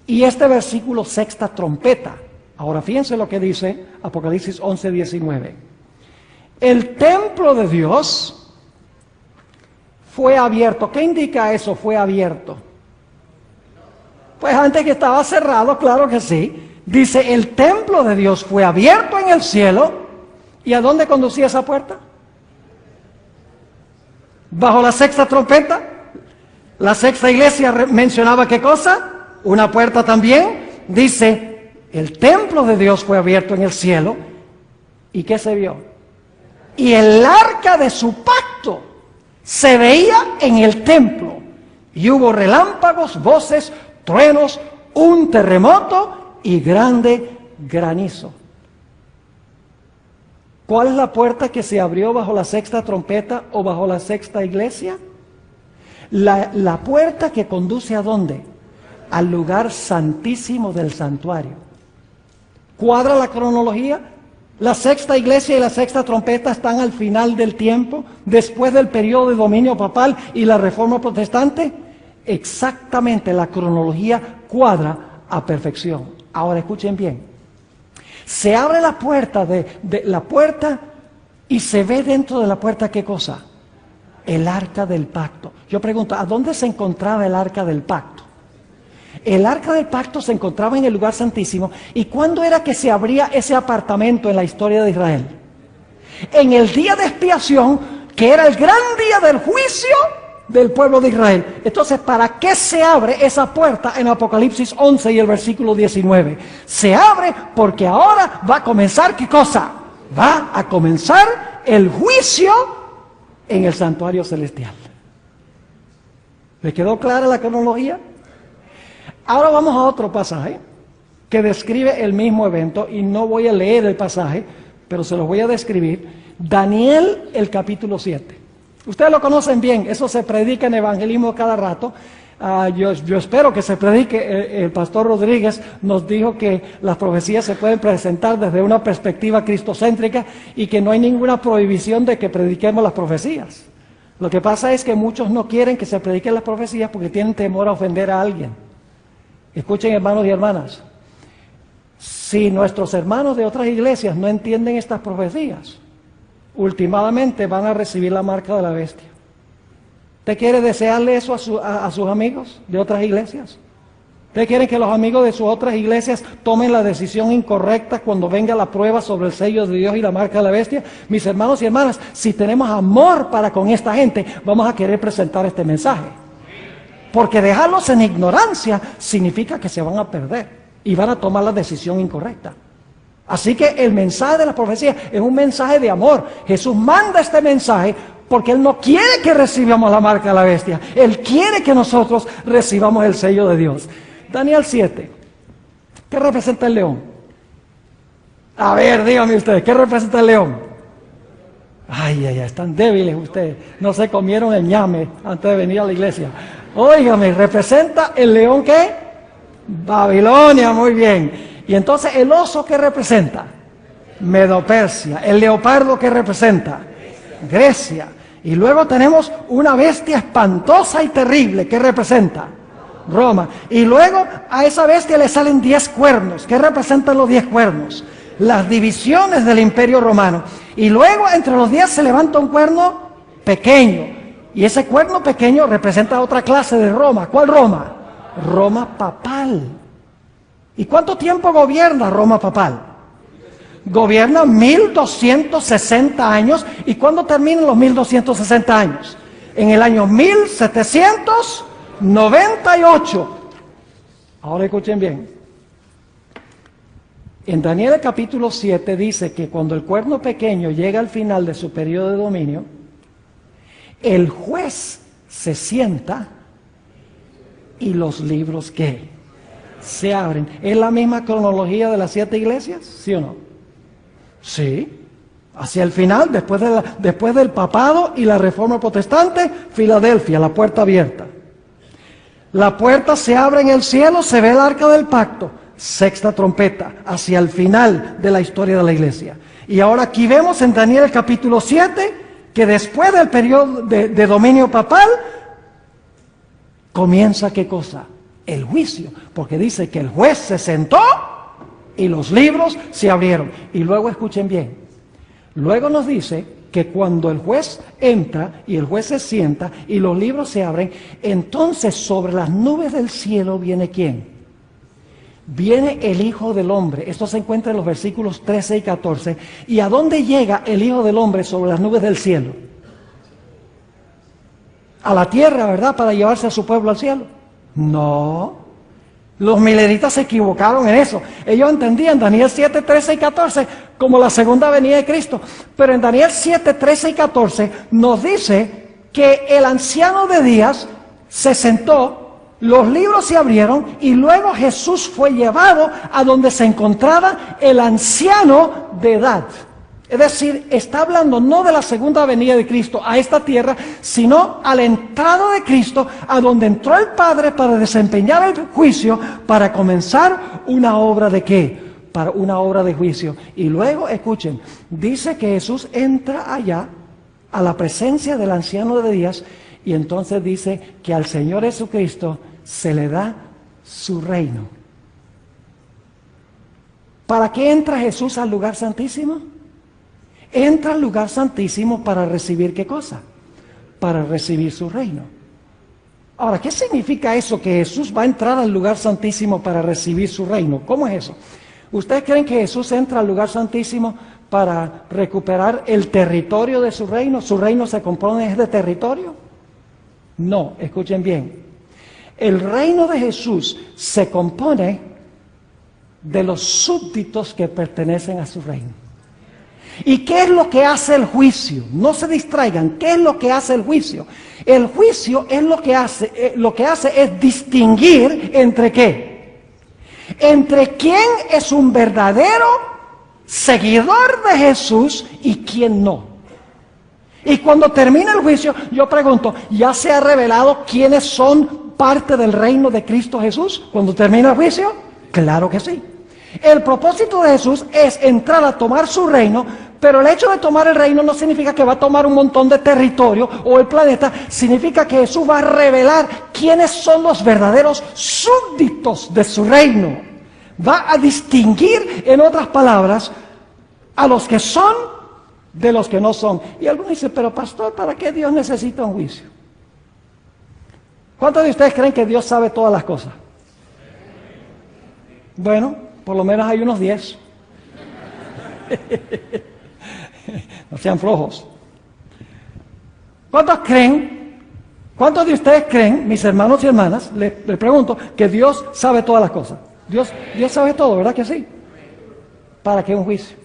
[SPEAKER 1] y este versículo sexta trompeta. Ahora fíjense lo que dice Apocalipsis 11, 19. El templo de Dios fue abierto. ¿Qué indica eso? Fue abierto. Pues antes que estaba cerrado, claro que sí. Dice, el templo de Dios fue abierto en el cielo. ¿Y a dónde conducía esa puerta? Bajo la sexta trompeta. La sexta iglesia mencionaba ¿qué cosa? Una puerta también. Dice, el templo de Dios fue abierto en el cielo. ¿Y qué se vio? Y el arca de su pacto se veía en el templo. Y hubo relámpagos, voces, truenos, un terremoto y grande granizo. ¿Cuál es la puerta que se abrió bajo la sexta trompeta o bajo la sexta iglesia? La puerta que conduce ¿a dónde? Al lugar santísimo del santuario. ¿Cuadra la cronología? La sexta iglesia y la sexta trompeta están al final del tiempo, después del periodo de dominio papal y la reforma protestante. Exactamente, la cronología cuadra a perfección. Ahora escuchen bien. Se abre la puerta de la puerta y se ve dentro de la puerta ¿qué cosa? El arca del pacto. Yo pregunto, ¿a dónde se encontraba el arca del pacto? El arca del pacto se encontraba en el lugar santísimo. ¿Y cuándo era que se abría ese apartamento en la historia de Israel? En el día de expiación, que era el gran día del juicio del pueblo de Israel. Entonces, ¿para qué se abre esa puerta en Apocalipsis 11 y el versículo 19? Se abre porque ahora va a comenzar ¿qué cosa? Va a comenzar el juicio en el santuario celestial. ¿Le quedó clara la cronología? Ahora vamos a otro pasaje que describe el mismo evento y no voy a leer el pasaje, pero se los voy a describir. Daniel, el capítulo 7. Ustedes lo conocen bien, eso se predica en evangelismo cada rato. Yo espero que se predique. El pastor Rodríguez nos dijo que las profecías se pueden presentar desde una perspectiva cristocéntrica y que no hay ninguna prohibición de que prediquemos las profecías. Lo que pasa es que muchos no quieren que se prediquen las profecías porque tienen temor a ofender a alguien. Escuchen, hermanos y hermanas, si nuestros hermanos de otras iglesias no entienden estas profecías, últimamente van a recibir la marca de la bestia. ¿Usted quiere desearle eso a sus amigos de otras iglesias? ¿Usted quiere que los amigos de sus otras iglesias tomen la decisión incorrecta cuando venga la prueba sobre el sello de Dios y la marca de la bestia? Mis hermanos y hermanas, si tenemos amor para con esta gente, vamos a querer presentar este mensaje. Porque dejarlos en ignorancia significa que se van a perder y van a tomar la decisión incorrecta. Así que el mensaje de la profecía es un mensaje de amor. Jesús manda este mensaje porque Él no quiere que recibamos la marca de la bestia. Él quiere que nosotros recibamos el sello de Dios. Daniel 7. ¿Qué representa el león? A ver, díganme ustedes, ¿qué representa el león? Ay, ay, ay, están débiles ustedes. No se comieron el ñame antes de venir a la iglesia. Óigame, ¿representa el león qué? Babilonia, muy bien. Y entonces, ¿el oso qué representa? Medo-Persia. ¿El leopardo qué representa? Grecia. Y luego tenemos una bestia espantosa y terrible. ¿Qué representa? Roma. Y luego a esa bestia le salen 10 cuernos. ¿Qué representan los 10 cuernos? Las divisiones del Imperio Romano. Y luego entre los 10 se levanta un cuerno pequeño. Y ese cuerno pequeño representa otra clase de Roma. ¿Cuál Roma? Roma papal. ¿Y cuánto tiempo gobierna Roma papal? Gobierna 1260 años. ¿Y cuándo terminan los 1260 años? En el año 1798. Ahora escuchen bien. En Daniel capítulo 7 dice que cuando el cuerno pequeño llega al final de su periodo de dominio, el juez se sienta y los libros ¿qué? Se abren. ¿Es la misma cronología de las 7 iglesias? ¿Sí o no? Sí. Hacia el final, después del papado y la reforma protestante, Filadelfia, la puerta abierta. La puerta se abre en el cielo, se ve el arca del pacto. Sexta trompeta, hacia el final de la historia de la iglesia. Y ahora aquí vemos en Daniel capítulo 7, que después del periodo de dominio papal, comienza ¿qué cosa? El juicio, porque dice que el juez se sentó y los libros se abrieron. Y luego escuchen bien, luego nos dice que cuando el juez entra y el juez se sienta y los libros se abren, entonces sobre las nubes del cielo viene ¿quién? Viene el Hijo del Hombre. Esto se encuentra en los versículos 13 y 14. ¿Y a dónde llega el Hijo del Hombre sobre las nubes del cielo? A la tierra, ¿verdad? Para llevarse a su pueblo al cielo. No. Los milenitas se equivocaron en eso. Ellos entendían Daniel 7, 13 y 14 como la segunda venida de Cristo. Pero en Daniel 7, 13 y 14 nos dice que el anciano de días se sentó, los libros se abrieron y luego Jesús fue llevado a donde se encontraba el anciano de edad. Es decir, está hablando no de la segunda venida de Cristo a esta tierra, sino a la entrada de Cristo, a donde entró el Padre para desempeñar el juicio, para comenzar una obra de ¿qué? Para una obra de juicio. Y luego, escuchen, dice que Jesús entra allá a la presencia del anciano de días y entonces dice que al Señor Jesucristo se le da su reino. ¿Para qué entra Jesús al lugar santísimo? Entra al lugar santísimo para recibir ¿qué cosa? Para recibir su reino. Ahora, ¿qué significa eso que Jesús va a entrar al lugar santísimo para recibir su reino? ¿Cómo es eso? ¿Ustedes creen que Jesús entra al lugar santísimo para recuperar el territorio de su reino? ¿Su reino se compone de territorio? No, escuchen bien. El reino de Jesús se compone de los súbditos que pertenecen a su reino. ¿Y qué es lo que hace el juicio? No se distraigan. ¿Qué es lo que hace el juicio? El juicio es lo que hace es distinguir entre ¿qué? Entre quién es un verdadero seguidor de Jesús y quién no. Y cuando termina el juicio, yo pregunto, ¿ya se ha revelado quiénes son parte del reino de Cristo Jesús cuando termina el juicio? Claro que sí. El propósito de Jesús es entrar a tomar su reino, pero el hecho de tomar el reino no significa que va a tomar un montón de territorio o el planeta, significa que Jesús va a revelar quiénes son los verdaderos súbditos de su reino. Va a distinguir, en otras palabras, a los que son de los que no son. Y algunos dicen, pero pastor, ¿para qué Dios necesita un juicio? ¿Cuántos de ustedes creen que Dios sabe todas las cosas? Bueno, por lo menos hay unos 10. No sean flojos. ¿Cuántos creen? ¿Cuántos de ustedes creen, mis hermanos y hermanas, les pregunto, que Dios sabe todas las cosas? Dios sabe todo, ¿verdad que sí? ¿Para qué un juicio?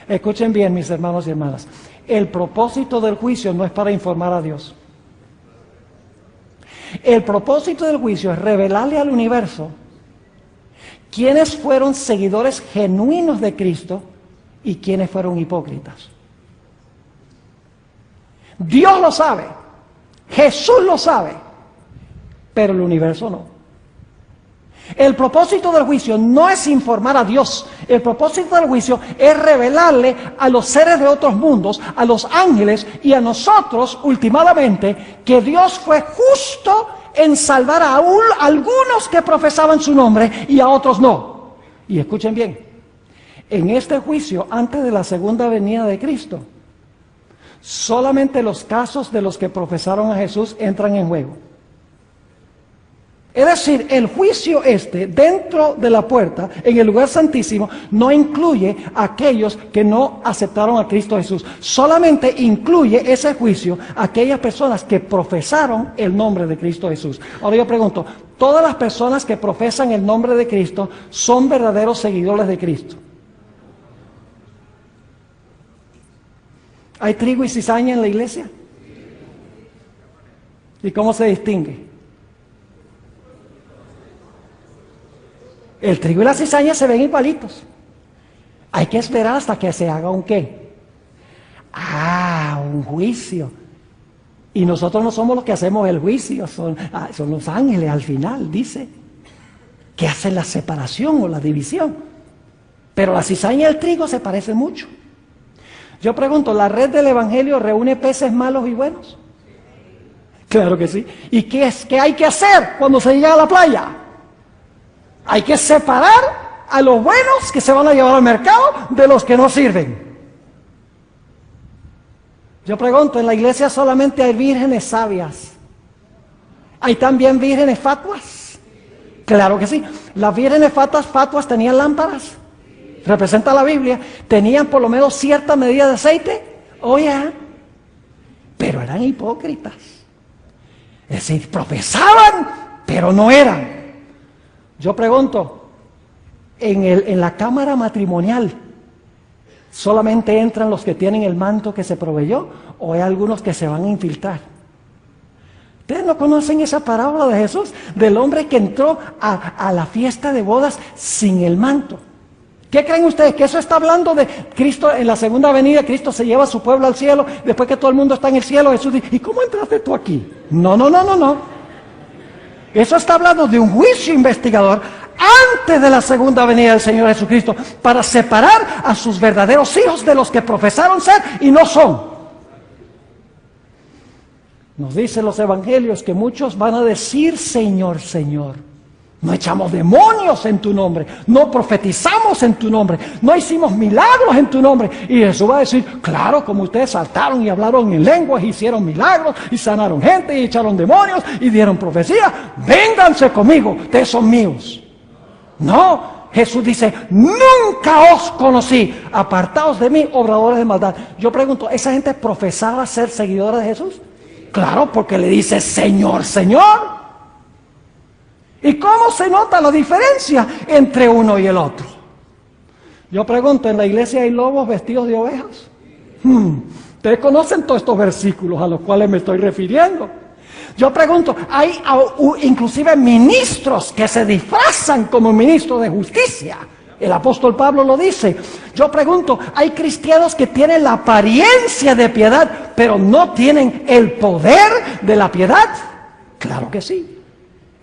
[SPEAKER 1] Escuchen bien, mis hermanos y hermanas. El propósito del juicio no es para informar a Dios. El propósito del juicio es revelarle al universo quiénes fueron seguidores genuinos de Cristo y quiénes fueron hipócritas. Dios lo sabe, Jesús lo sabe, pero el universo no. El propósito del juicio no es informar a Dios. El propósito del juicio es revelarle a los seres de otros mundos, a los ángeles y a nosotros, últimamente, que Dios fue justo en salvar a algunos que profesaban su nombre y a otros no. Y escuchen bien, en este juicio, antes de la segunda venida de Cristo, solamente los casos de los que profesaron a Jesús entran en juego. Es decir, el juicio dentro de la puerta, en el lugar santísimo, no incluye a aquellos que no aceptaron a Cristo Jesús. Solamente incluye ese juicio a aquellas personas que profesaron el nombre de Cristo Jesús. Ahora yo pregunto, ¿todas las personas que profesan el nombre de Cristo son verdaderos seguidores de Cristo? ¿Hay trigo y cizaña en la iglesia? ¿Y cómo se distingue? El trigo y la cizaña se ven igualitos. Hay que esperar hasta que se haga un ¿qué? Un juicio. Y nosotros no somos los que hacemos el juicio, son los ángeles al final, dice, que hacen la separación o la división. Pero la cizaña y el trigo se parecen mucho. Yo pregunto, ¿la red del Evangelio reúne peces malos y buenos? Claro que sí. ¿Y qué hay que hacer cuando se llega a la playa? Hay que separar a los buenos que se van a llevar al mercado de los que no sirven. Yo pregunto, ¿en la iglesia solamente hay vírgenes sabias? ¿Hay también vírgenes fatuas? Claro que sí. Las vírgenes fatuas tenían lámparas. Representa la Biblia. Tenían por lo menos cierta medida de aceite. Oye, pero eran hipócritas. Es decir, profesaban, pero no eran. Yo pregunto, en la cámara matrimonial, ¿solamente entran los que tienen el manto que se proveyó o hay algunos que se van a infiltrar? ¿Ustedes no conocen esa parábola de Jesús? Del hombre que entró a la fiesta de bodas sin el manto. ¿Qué creen ustedes? ¿Que eso está hablando de Cristo en la segunda venida? Cristo se lleva a su pueblo al cielo, después que todo el mundo está en el cielo, Jesús dice, ¿y cómo entraste tú aquí? No. Eso está hablando de un juicio investigador antes de la segunda venida del Señor Jesucristo, para separar a sus verdaderos hijos de los que profesaron ser y no son. Nos dicen los evangelios que muchos van a decir, Señor, Señor. No echamos demonios en tu nombre, no profetizamos en tu nombre, no hicimos milagros en tu nombre. Y Jesús va a decir, claro, como ustedes saltaron y hablaron en lenguas, hicieron milagros y sanaron gente y echaron demonios y dieron profecía, vénganse conmigo, ustedes son míos. No, Jesús dice, nunca os conocí, apartaos de mí, obradores de maldad. Yo pregunto, ¿esa gente profesaba ser seguidora de Jesús? Claro, porque le dice, Señor, Señor. ¿Y cómo se nota la diferencia entre uno y el otro? Yo pregunto, ¿en la iglesia hay lobos vestidos de ovejas? Ustedes conocen todos estos versículos a los cuales me estoy refiriendo. Yo pregunto, ¿hay inclusive ministros que se disfrazan como ministros de justicia? El apóstol Pablo lo dice. Yo pregunto, ¿hay cristianos que tienen la apariencia de piedad, pero no tienen el poder de la piedad? Claro que sí.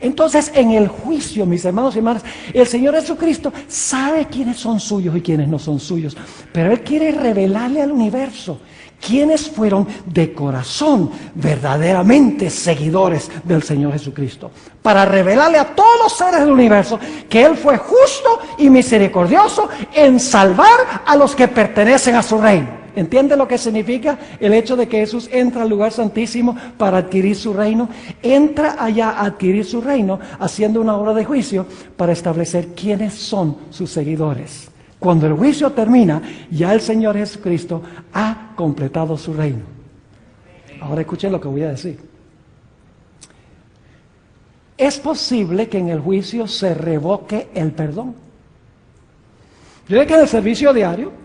[SPEAKER 1] Entonces, en el juicio, mis hermanos y hermanas, el Señor Jesucristo sabe quiénes son suyos y quiénes no son suyos, pero Él quiere revelarle al universo quiénes fueron de corazón verdaderamente seguidores del Señor Jesucristo, para revelarle a todos los seres del universo que Él fue justo y misericordioso en salvar a los que pertenecen a su reino. ¿Entiende lo que significa el hecho de que Jesús entra al lugar santísimo para adquirir su reino? Entra allá a adquirir su reino haciendo una obra de juicio para establecer quiénes son sus seguidores. Cuando el juicio termina, ya el Señor Jesucristo ha completado su reino. Ahora escuchen lo que voy a decir. Es posible que en el juicio se revoque el perdón. Yo sé que en el servicio diario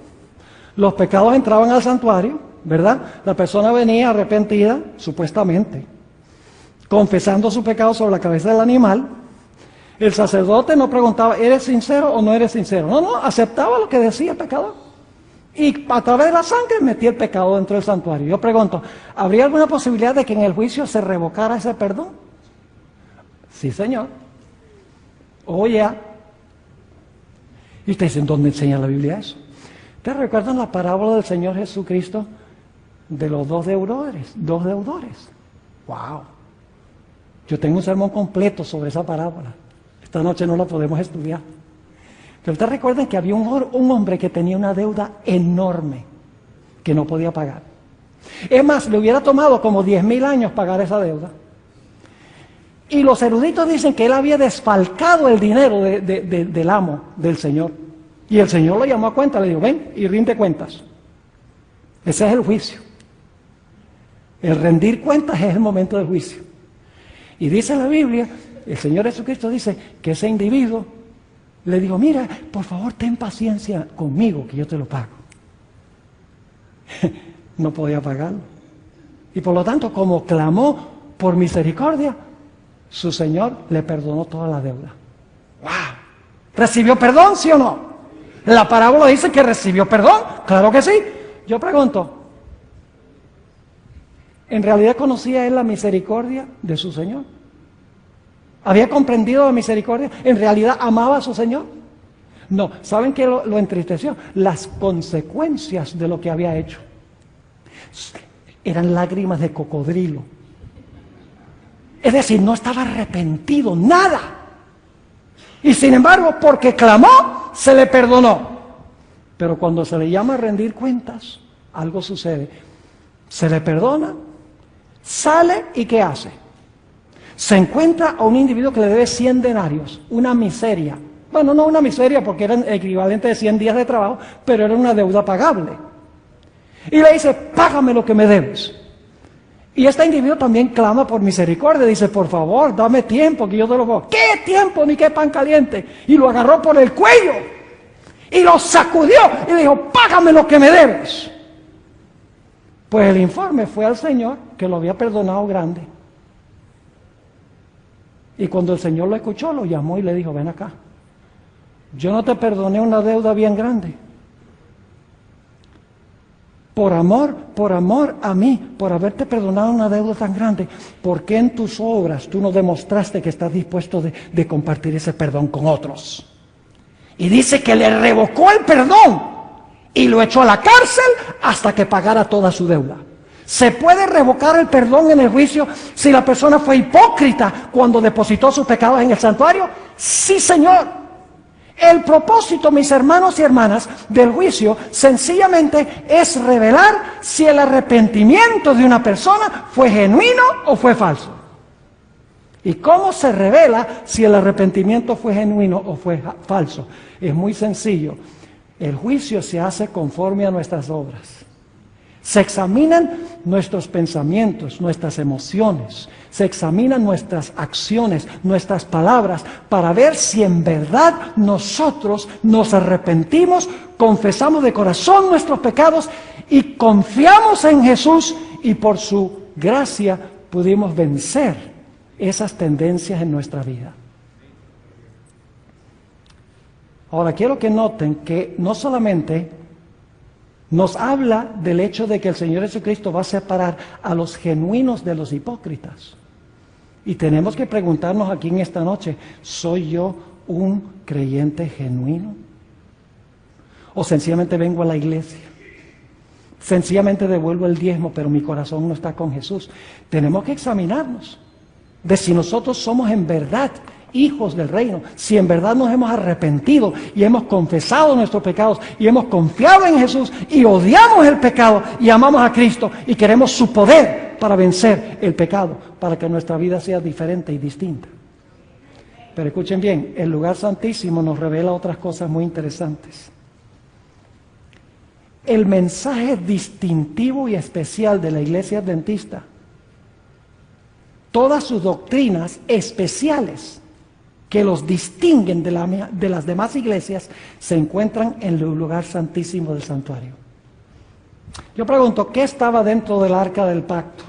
[SPEAKER 1] los pecados entraban al santuario, ¿verdad? La persona venía arrepentida, supuestamente, confesando su pecado sobre la cabeza del animal. El sacerdote no preguntaba, ¿eres sincero o no eres sincero? No, aceptaba lo que decía el pecador. Y a través de la sangre metía el pecado dentro del santuario. Yo pregunto, ¿habría alguna posibilidad de que en el juicio se revocara ese perdón? Sí, Señor. Ya. Y ustedes dicen, ¿dónde enseña la Biblia eso? ¿Ustedes recuerdan la parábola del Señor Jesucristo de los dos deudores? ¡Wow! Yo tengo un sermón completo sobre esa parábola. Esta noche no la podemos estudiar. Pero ustedes recuerdan que había un hombre que tenía una deuda enorme que no podía pagar. Es más, le hubiera tomado como 10,000 años pagar esa deuda. Y los eruditos dicen que él había desfalcado el dinero del amo, del Señor. Y el Señor lo llamó a cuenta, le dijo, ven y rinde cuentas. Ese es el juicio. El rendir cuentas es el momento del juicio. Y dice la Biblia, el Señor Jesucristo dice que ese individuo le dijo, mira, por favor ten paciencia conmigo que yo te lo pago. No podía pagarlo. Y por lo tanto, como clamó por misericordia, su Señor le perdonó toda la deuda. ¡Wow! ¿Recibió perdón, sí o no? La parábola dice que recibió perdón. Claro que sí. Yo pregunto, ¿en realidad conocía él la misericordia de su Señor? ¿Había comprendido la misericordia? ¿En realidad amaba a su Señor? No. ¿Saben qué lo entristeció? Las consecuencias de lo que había hecho. Eran lágrimas de cocodrilo. Es decir, no estaba arrepentido, nada. Y sin embargo, porque clamó, se le perdonó. Pero cuando se le llama a rendir cuentas, algo sucede. Se le perdona, sale y ¿qué hace? Se encuentra a un individuo que le debe 100 denarios, una miseria. Bueno, no una miseria porque era el equivalente de 100 días de trabajo, pero era una deuda pagable. Y le dice, págame lo que me debes. Y este individuo también clama por misericordia, dice, por favor, dame tiempo que yo te lo pago. ¿Qué tiempo ni qué pan caliente? Y lo agarró por el cuello y lo sacudió y dijo, págame lo que me debes. Pues el informe fue al Señor que lo había perdonado grande. Y cuando el Señor lo escuchó, lo llamó y le dijo, ven acá. Yo no te perdoné una deuda bien grande. Por amor a mí, por haberte perdonado una deuda tan grande, ¿por qué en tus obras tú no demostraste que estás dispuesto de compartir ese perdón con otros? Y dice que le revocó el perdón y lo echó a la cárcel hasta que pagara toda su deuda. ¿Se puede revocar el perdón en el juicio si la persona fue hipócrita cuando depositó sus pecados en el santuario? Sí, Señor. El propósito, mis hermanos y hermanas, del juicio sencillamente es revelar si el arrepentimiento de una persona fue genuino o fue falso. ¿Y cómo se revela si el arrepentimiento fue genuino o fue falso? Es muy sencillo. El juicio se hace conforme a nuestras obras. Se examinan nuestros pensamientos, nuestras emociones, se examinan nuestras acciones, nuestras palabras, para ver si en verdad nosotros nos arrepentimos, confesamos de corazón nuestros pecados y confiamos en Jesús y por su gracia pudimos vencer esas tendencias en nuestra vida. Ahora quiero que noten que no solamente nos habla del hecho de que el Señor Jesucristo va a separar a los genuinos de los hipócritas. Y tenemos que preguntarnos aquí en esta noche, ¿soy yo un creyente genuino? ¿O sencillamente vengo a la iglesia? Sencillamente devuelvo el diezmo, pero mi corazón no está con Jesús. Tenemos que examinarnos de si nosotros somos en verdad hijos del reino, si en verdad nos hemos arrepentido y hemos confesado nuestros pecados y hemos confiado en Jesús y odiamos el pecado y amamos a Cristo y queremos su poder para vencer el pecado, para que nuestra vida sea diferente y distinta. Pero escuchen bien, el lugar santísimo nos revela otras cosas muy interesantes. El mensaje distintivo y especial de la Iglesia Adventista, todas sus doctrinas especiales que los distinguen de las demás iglesias, se encuentran en el lugar santísimo del santuario. Yo pregunto, ¿qué estaba dentro del arca del pacto?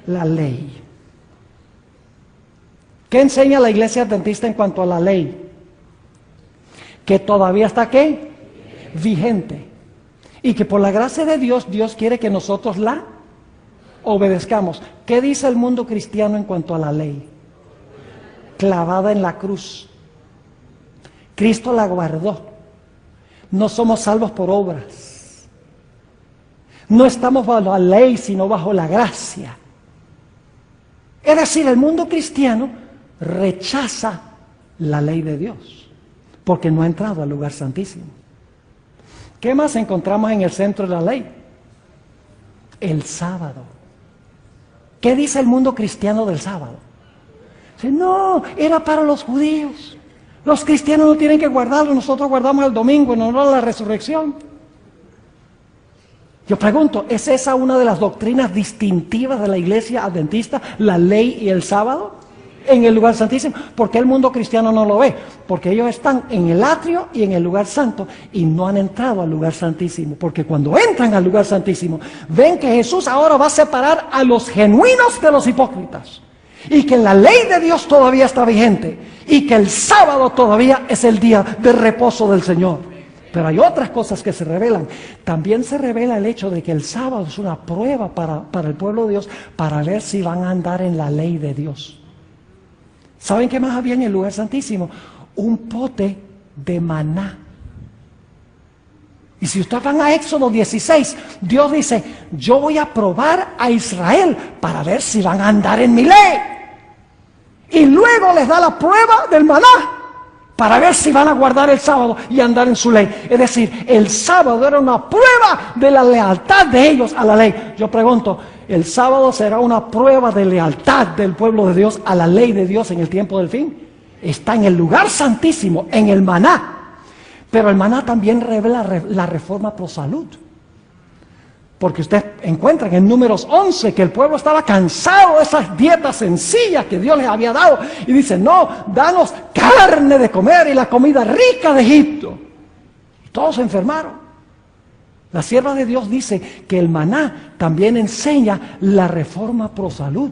[SPEAKER 1] La ley. ¿Qué enseña la iglesia adventista en cuanto a la ley? Que todavía está, ¿qué? Vigente. Y que por la gracia de Dios, Dios quiere que nosotros la obedezcamos. ¿Qué dice el mundo cristiano en cuanto a la ley? Clavada en la cruz. Cristo la guardó. No somos salvos por obras. No estamos bajo la ley, sino bajo la gracia. Es decir, el mundo cristiano rechaza la ley de Dios, porque no ha entrado al lugar santísimo. ¿Qué más encontramos en el centro de la ley? El sábado. ¿Qué dice el mundo cristiano del sábado? Dice, no, era para los judíos. Los cristianos no tienen que guardarlo, nosotros guardamos el domingo en honor a la resurrección. Yo pregunto, ¿es esa una de las doctrinas distintivas de la iglesia adventista, la ley y el sábado? En el lugar santísimo. ¿Por qué el mundo cristiano no lo ve? Porque ellos están en el atrio y en el lugar santo y no han entrado al lugar santísimo. Porque cuando entran al lugar santísimo, ven que Jesús ahora va a separar a los genuinos de los hipócritas. Y que la ley de Dios todavía está vigente. Y que el sábado todavía es el día de reposo del Señor. Pero hay otras cosas que se revelan. También se revela el hecho de que el sábado es una prueba para el pueblo de Dios, para ver si van a andar en la ley de Dios. ¿Saben qué más había en el lugar santísimo? Un pote de maná. Y si ustedes van a Éxodo 16, Dios dice, yo voy a probar a Israel para ver si van a andar en mi ley. Y luego les da la prueba del maná para ver si van a guardar el sábado y andar en su ley. Es decir, el sábado era una prueba de la lealtad de ellos a la ley. Yo pregunto, ¿el sábado será una prueba de lealtad del pueblo de Dios a la ley de Dios en el tiempo del fin? Está en el lugar santísimo, en el maná. Pero el maná también revela la reforma pro salud. Porque ustedes encuentran en Números 11 que el pueblo estaba cansado de esas dietas sencillas que Dios les había dado. Y dice, no, danos carne de comer y la comida rica de Egipto. Y todos se enfermaron. La sierva de Dios dice que el maná también enseña la reforma pro salud.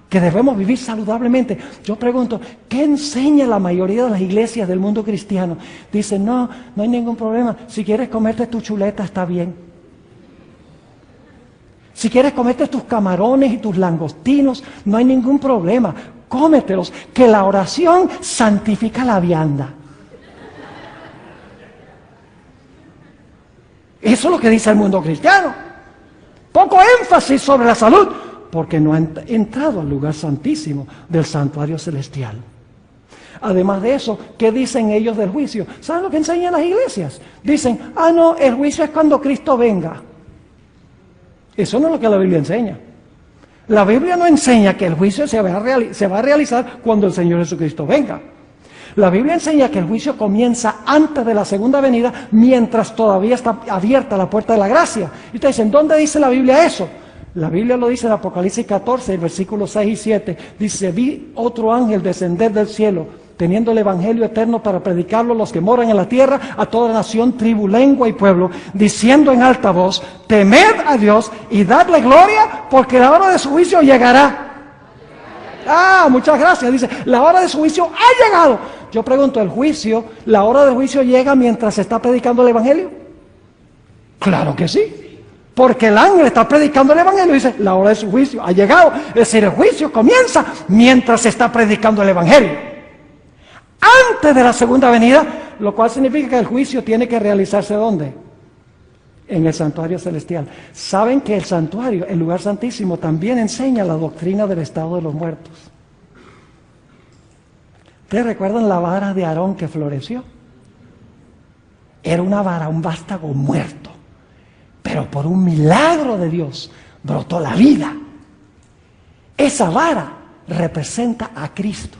[SPEAKER 1] Que debemos vivir saludablemente. Yo pregunto, ¿qué enseña la mayoría de las iglesias del mundo cristiano? Dicen, no hay ningún problema. Si quieres comerte tu chuleta, está bien. Si quieres comerte tus camarones y tus langostinos, no hay ningún problema. Cómetelos, que la oración santifica la vianda. Eso es lo que dice el mundo cristiano. Poco énfasis sobre la salud, porque no han entrado al lugar santísimo del santuario celestial. Además de eso, ¿qué dicen ellos del juicio? ¿Saben lo que enseñan las iglesias? Dicen, no, el juicio es cuando Cristo venga. Eso no es lo que la Biblia enseña. La Biblia no enseña que el juicio se va a realizar cuando el Señor Jesucristo venga. La Biblia enseña que el juicio comienza antes de la segunda venida, mientras todavía está abierta la puerta de la gracia. Y ustedes dicen, ¿dónde dice la Biblia eso? La Biblia lo dice en Apocalipsis 14, el versículos 6 y 7. Dice, vi otro ángel descender del cielo, teniendo el evangelio eterno para predicarlo a los que moran en la tierra, a toda nación, tribu, lengua y pueblo, diciendo en alta voz, temed a Dios y dadle gloria, porque la hora de su juicio llegará. Muchas gracias. Dice, la hora de su juicio ha llegado. Yo pregunto, la hora del juicio llega mientras se está predicando el evangelio? Claro que sí. Porque el ángel está predicando el evangelio y dice, la hora de su juicio ha llegado. Es decir, el juicio comienza mientras se está predicando el evangelio. Antes de la segunda venida, lo cual significa que el juicio tiene que realizarse ¿dónde? En el santuario celestial. Saben que el santuario, el lugar santísimo, también enseña la doctrina del estado de los muertos. ¿Ustedes recuerdan la vara de Aarón que floreció? Era una vara, un vástago muerto, pero por un milagro de Dios brotó la vida. Esa vara representa a Cristo,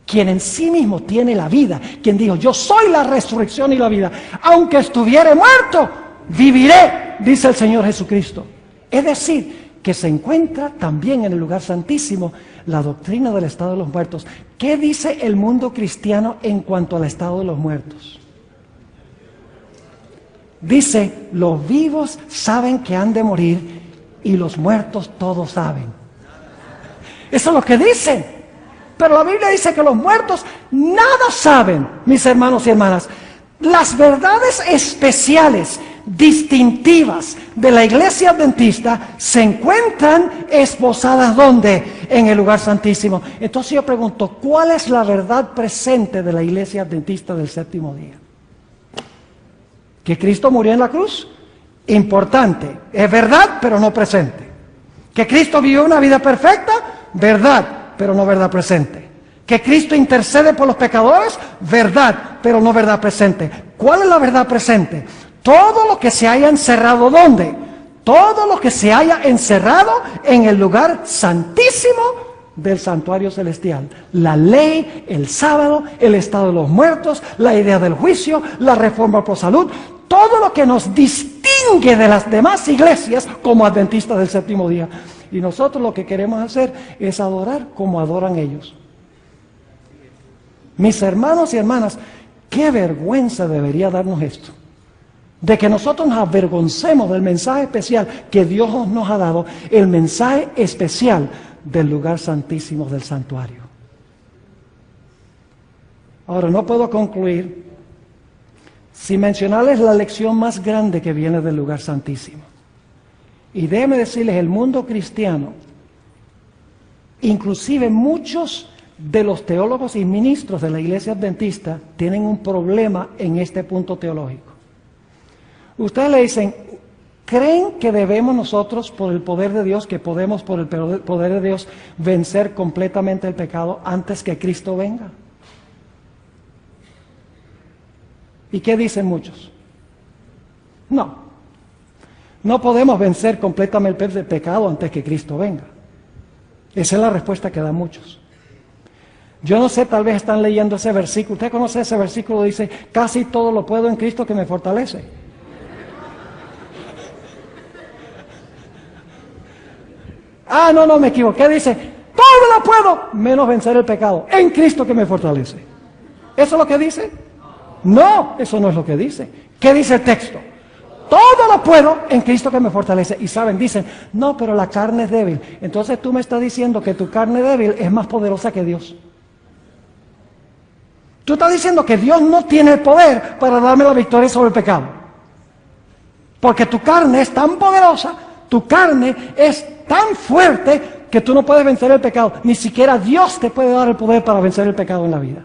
[SPEAKER 1] quien en sí mismo tiene la vida, quien dijo, yo soy la resurrección y la vida, aunque estuviere muerto, viviré, dice el Señor Jesucristo. Es decir, que se encuentra también en el lugar santísimo la doctrina del estado de los muertos. ¿Qué dice el mundo cristiano en cuanto al estado de los muertos? Dice, los vivos saben que han de morir y los muertos todos saben. Eso es lo que dice. Pero la Biblia dice que los muertos nada saben, mis hermanos y hermanas. Las verdades especiales, distintivas de la iglesia adventista se encuentran esposadas ¿dónde? En el lugar santísimo. Entonces yo pregunto, ¿cuál es la verdad presente de la iglesia adventista del séptimo día? ¿Que Cristo murió en la cruz? Importante, es verdad, pero no presente. ¿Que Cristo vivió una vida perfecta? Verdad, pero no verdad presente. ¿Que Cristo intercede por los pecadores? Verdad, pero no verdad presente. ¿Cuál es la verdad presente? Todo lo que se haya encerrado, ¿dónde? Todo lo que se haya encerrado en el lugar santísimo del santuario celestial. La ley, el sábado, el estado de los muertos, la idea del juicio, la reforma por salud, todo lo que nos distingue de las demás iglesias como adventistas del séptimo día. Y nosotros lo que queremos hacer es adorar como adoran ellos. Mis hermanos y hermanas, qué vergüenza debería darnos esto. De que nosotros nos avergoncemos del mensaje especial que Dios nos ha dado, el mensaje especial del lugar santísimo del santuario. Ahora, no puedo concluir sin mencionarles la lección más grande que viene del lugar santísimo. Y déjenme decirles, el mundo cristiano, inclusive muchos de los teólogos y ministros de la iglesia adventista, tienen un problema en este punto teológico. Ustedes le dicen, ¿creen que debemos nosotros, por el poder de Dios, que podemos por el poder de Dios vencer completamente el pecado antes que Cristo venga? ¿Y qué dicen muchos? No podemos vencer completamente el pecado antes que Cristo venga. Esa es la respuesta que dan muchos. Yo no sé, tal vez están leyendo ese versículo. ¿Usted conoce ese versículo? Dice, casi todo lo puedo en Cristo que me fortalece. No, me equivoqué. Dice, todo lo puedo, menos vencer el pecado, en Cristo que me fortalece. ¿Eso es lo que dice? No, eso no es lo que dice. ¿Qué dice el texto? Todo lo puedo en Cristo que me fortalece. Y saben, dicen, no, pero la carne es débil. Entonces tú me estás diciendo que tu carne débil es más poderosa que Dios. Tú estás diciendo que Dios no tiene el poder para darme la victoria sobre el pecado. Porque tu carne es tan poderosa, tu carne es tan fuerte que tú no puedes vencer el pecado. Ni siquiera Dios te puede dar el poder para vencer el pecado en la vida.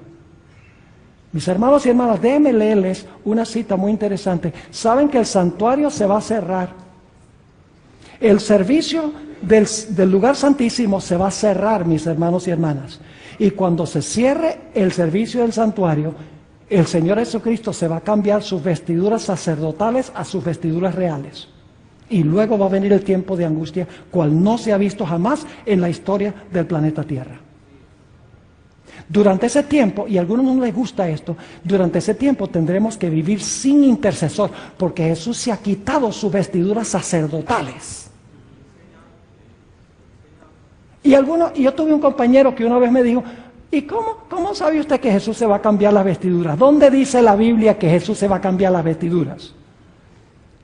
[SPEAKER 1] Mis hermanos y hermanas, déjenme leerles una cita muy interesante. Saben que el santuario se va a cerrar. El servicio del lugar santísimo se va a cerrar, mis hermanos y hermanas. Y cuando se cierre el servicio del santuario, el Señor Jesucristo se va a cambiar sus vestiduras sacerdotales a sus vestiduras reales. Y luego va a venir el tiempo de angustia, cual no se ha visto jamás en la historia del planeta Tierra. Durante ese tiempo, y a algunos no les gusta esto, durante ese tiempo tendremos que vivir sin intercesor, porque Jesús se ha quitado sus vestiduras sacerdotales. Y yo tuve un compañero que una vez me dijo, ¿y cómo sabe usted que Jesús se va a cambiar las vestiduras? ¿Dónde dice la Biblia que Jesús se va a cambiar las vestiduras?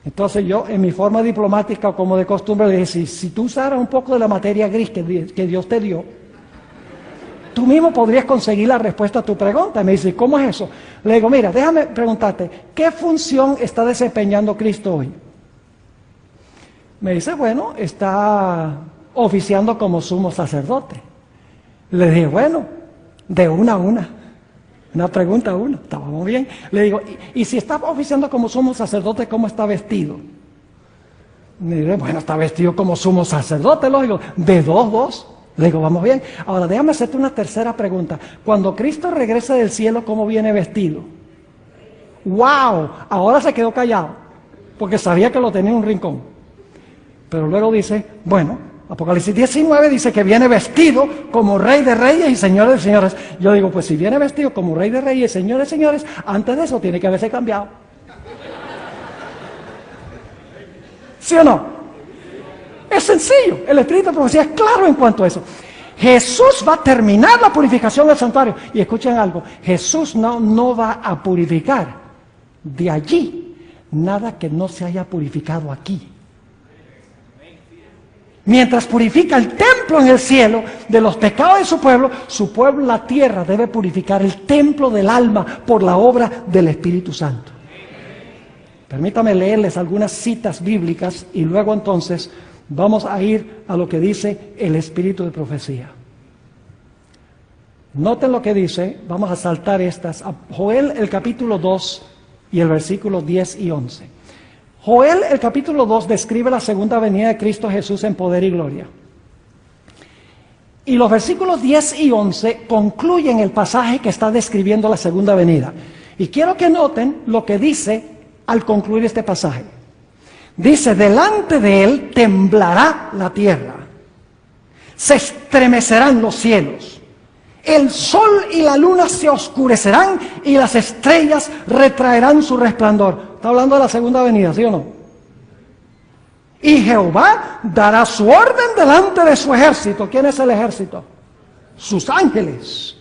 [SPEAKER 1] Entonces yo, en mi forma diplomática, como de costumbre, le dije, si tú usaras un poco de la materia gris que Dios te dio, tú mismo podrías conseguir la respuesta a tu pregunta. Y me dice, ¿cómo es eso? Le digo, mira, déjame preguntarte, ¿qué función está desempeñando Cristo hoy? Me dice, bueno, está oficiando como sumo sacerdote. Le dije, bueno, de una a una. Una pregunta a una, estábamos bien. Le digo, ¿y si está oficiando como sumo sacerdote, cómo está vestido? Me dice, bueno, está vestido como sumo sacerdote, lógico, de dos. Le digo, vamos bien. Ahora, déjame hacerte una tercera pregunta. Cuando Cristo regrese del cielo, ¿cómo viene vestido? ¡Wow! Ahora se quedó callado, porque sabía que lo tenía en un rincón. Pero luego dice, bueno, Apocalipsis 19 dice que viene vestido como Rey de Reyes y Señor de Señores. Yo digo, pues si viene vestido como Rey de Reyes y Señor de Señores, antes de eso tiene que haberse cambiado. ¿Sí o no? Es sencillo, el Espíritu de Profecía es claro en cuanto a eso. Jesús va a terminar la purificación del santuario. Y escuchen algo, Jesús no va a purificar de allí nada que no se haya purificado aquí. Mientras purifica el templo en el cielo de los pecados de su pueblo, la tierra debe purificar el templo del alma por la obra del Espíritu Santo. Permítame leerles algunas citas bíblicas y luego entonces vamos a ir a lo que dice el Espíritu de profecía. Noten lo que dice, vamos a saltar estas, a Joel el capítulo 2 y el versículo 10 y 11. Joel el capítulo 2 describe la segunda venida de Cristo Jesús en poder y gloria. Y los versículos 10 y 11 concluyen el pasaje que está describiendo la segunda venida. Y quiero que noten lo que dice al concluir este pasaje. Dice, delante de él temblará la tierra, se estremecerán los cielos, el sol y la luna se oscurecerán y las estrellas retraerán su resplandor. Está hablando de la segunda venida, ¿sí o no? Y Jehová dará su orden delante de su ejército. ¿Quién es el ejército? Sus ángeles.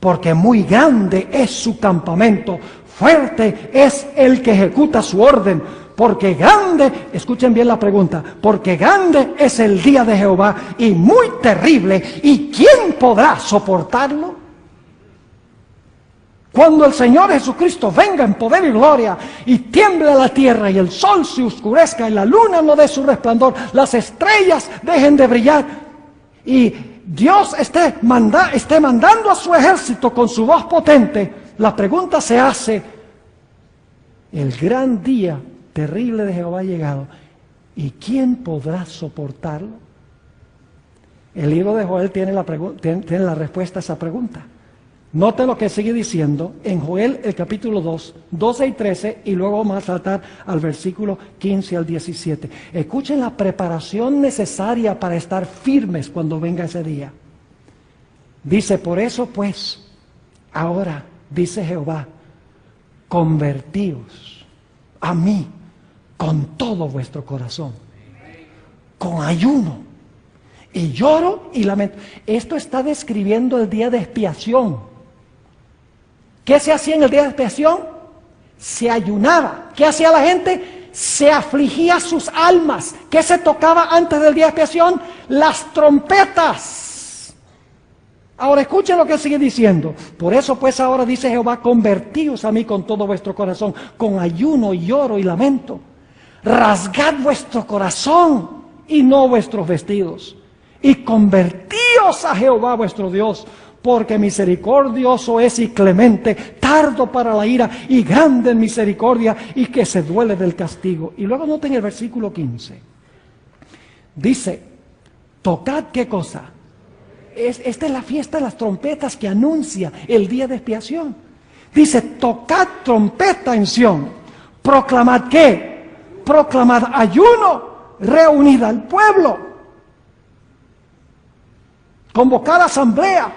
[SPEAKER 1] Porque muy grande es su campamento, fuerte es el que ejecuta su orden. Porque grande, escuchen bien la pregunta, porque grande es el día de Jehová y muy terrible, ¿y quién podrá soportarlo? Cuando el Señor Jesucristo venga en poder y gloria y tiemble la tierra y el sol se oscurezca y la luna no dé su resplandor, las estrellas dejen de brillar y Dios esté mandando a su ejército con su voz potente, la pregunta se hace, el gran día terrible de Jehová ha llegado, ¿y quién podrá soportarlo? El libro de Joel tiene la respuesta a esa pregunta. Note lo que sigue diciendo en Joel el capítulo 2, 12 y 13, y luego vamos a saltar al versículo 15 al 17. Escuchen la preparación necesaria para estar firmes cuando venga ese día. Dice, por eso pues, ahora, dice Jehová, convertíos a mí con todo vuestro corazón, con ayuno y lloro y lamento. Esto está describiendo el día de expiación. ¿Qué se hacía en el día de expiación? Se ayunaba. ¿Qué hacía la gente? Se afligía sus almas. ¿Qué se tocaba antes del día de expiación? Las trompetas. Ahora escuchen lo que sigue diciendo. Por eso pues ahora dice Jehová, convertíos a mí con todo vuestro corazón, con ayuno y lloro y lamento. Rasgad vuestro corazón y no vuestros vestidos. Y convertíos a Jehová vuestro Dios, porque misericordioso es y clemente, tardo para la ira y grande en misericordia y que se duele del castigo. Y luego noten el versículo 15. Dice, tocad ¿qué cosa? Esta es la fiesta de las trompetas que anuncia el día de expiación. Dice, tocad trompeta en Sión. Proclamad ¿qué? Proclamad ayuno, reunid al pueblo. Convocad asamblea.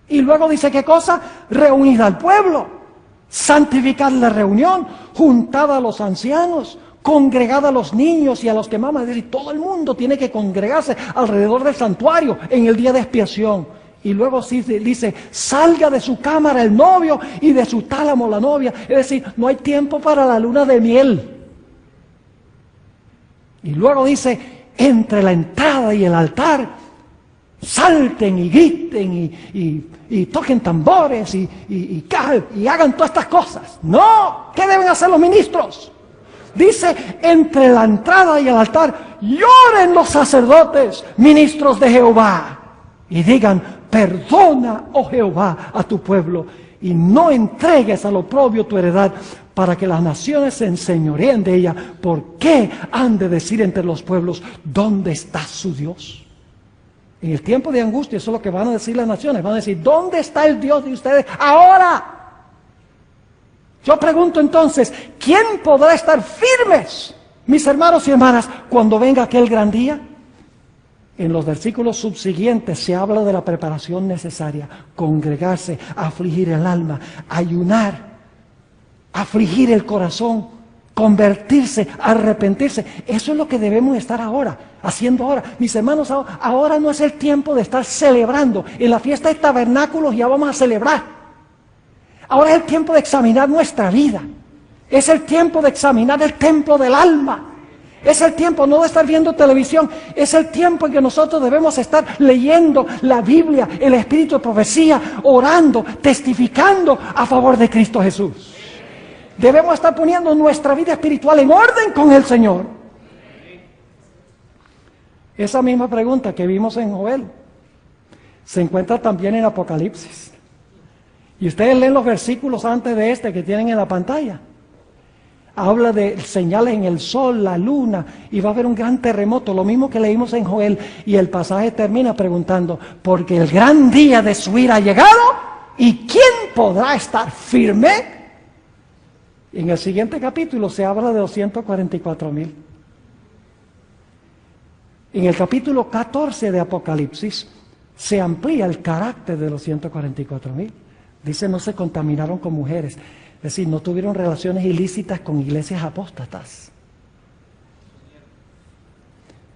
[SPEAKER 1] Y luego dice ¿qué cosa? Reunid al pueblo. Santificad la reunión. Juntad a los ancianos. Congregad a los niños y a los que maman. Es decir, todo el mundo tiene que congregarse alrededor del santuario en el día de expiación. Y luego sí dice, salga de su cámara el novio y de su tálamo la novia. Es decir, no hay tiempo para la luna de miel. Y luego dice, entre la entrada y el altar, salten y griten y toquen tambores y hagan todas estas cosas. No, ¿qué deben hacer los ministros? Dice, entre la entrada y el altar, lloren los sacerdotes, ministros de Jehová, y digan, perdona, oh Jehová, a tu pueblo, y no entregues al oprobio tu heredad, para que las naciones se enseñoreen de ella. ¿Por qué han de decir entre los pueblos, ¿dónde está su Dios? En el tiempo de angustia, eso es lo que van a decir las naciones. Van a decir, ¿dónde está el Dios de ustedes ahora? Yo pregunto entonces, ¿quién podrá estar firmes, mis hermanos y hermanas, cuando venga aquel gran día? En los versículos subsiguientes se habla de la preparación necesaria. Congregarse, afligir el alma, ayunar, afligir el corazón, convertirse, arrepentirse. Eso es lo que debemos estar ahora, haciendo ahora. Mis hermanos, ahora no es el tiempo de estar celebrando. En la fiesta de tabernáculos ya vamos a celebrar. Ahora es el tiempo de examinar nuestra vida. Es el tiempo de examinar el templo del alma. Es el tiempo no de estar viendo televisión, es el tiempo en que nosotros debemos estar leyendo la Biblia, el espíritu de profecía, orando, testificando a favor de Cristo Jesús. Debemos estar poniendo nuestra vida espiritual en orden con el Señor. Esa misma pregunta que vimos en Joel se encuentra también en Apocalipsis. Y ustedes leen los versículos antes de este que tienen en la pantalla. Habla de señales en el sol, la luna, y va a haber un gran terremoto, lo mismo que leímos en Joel, y el pasaje termina preguntando, porque el gran día de su ira ha llegado, ¿y quién podrá estar firme? En el siguiente capítulo se habla de los 144,000. En el capítulo 14 de Apocalipsis se amplía el carácter de los 144,000. Dice, no se contaminaron con mujeres. Es decir, no tuvieron relaciones ilícitas con iglesias apóstatas.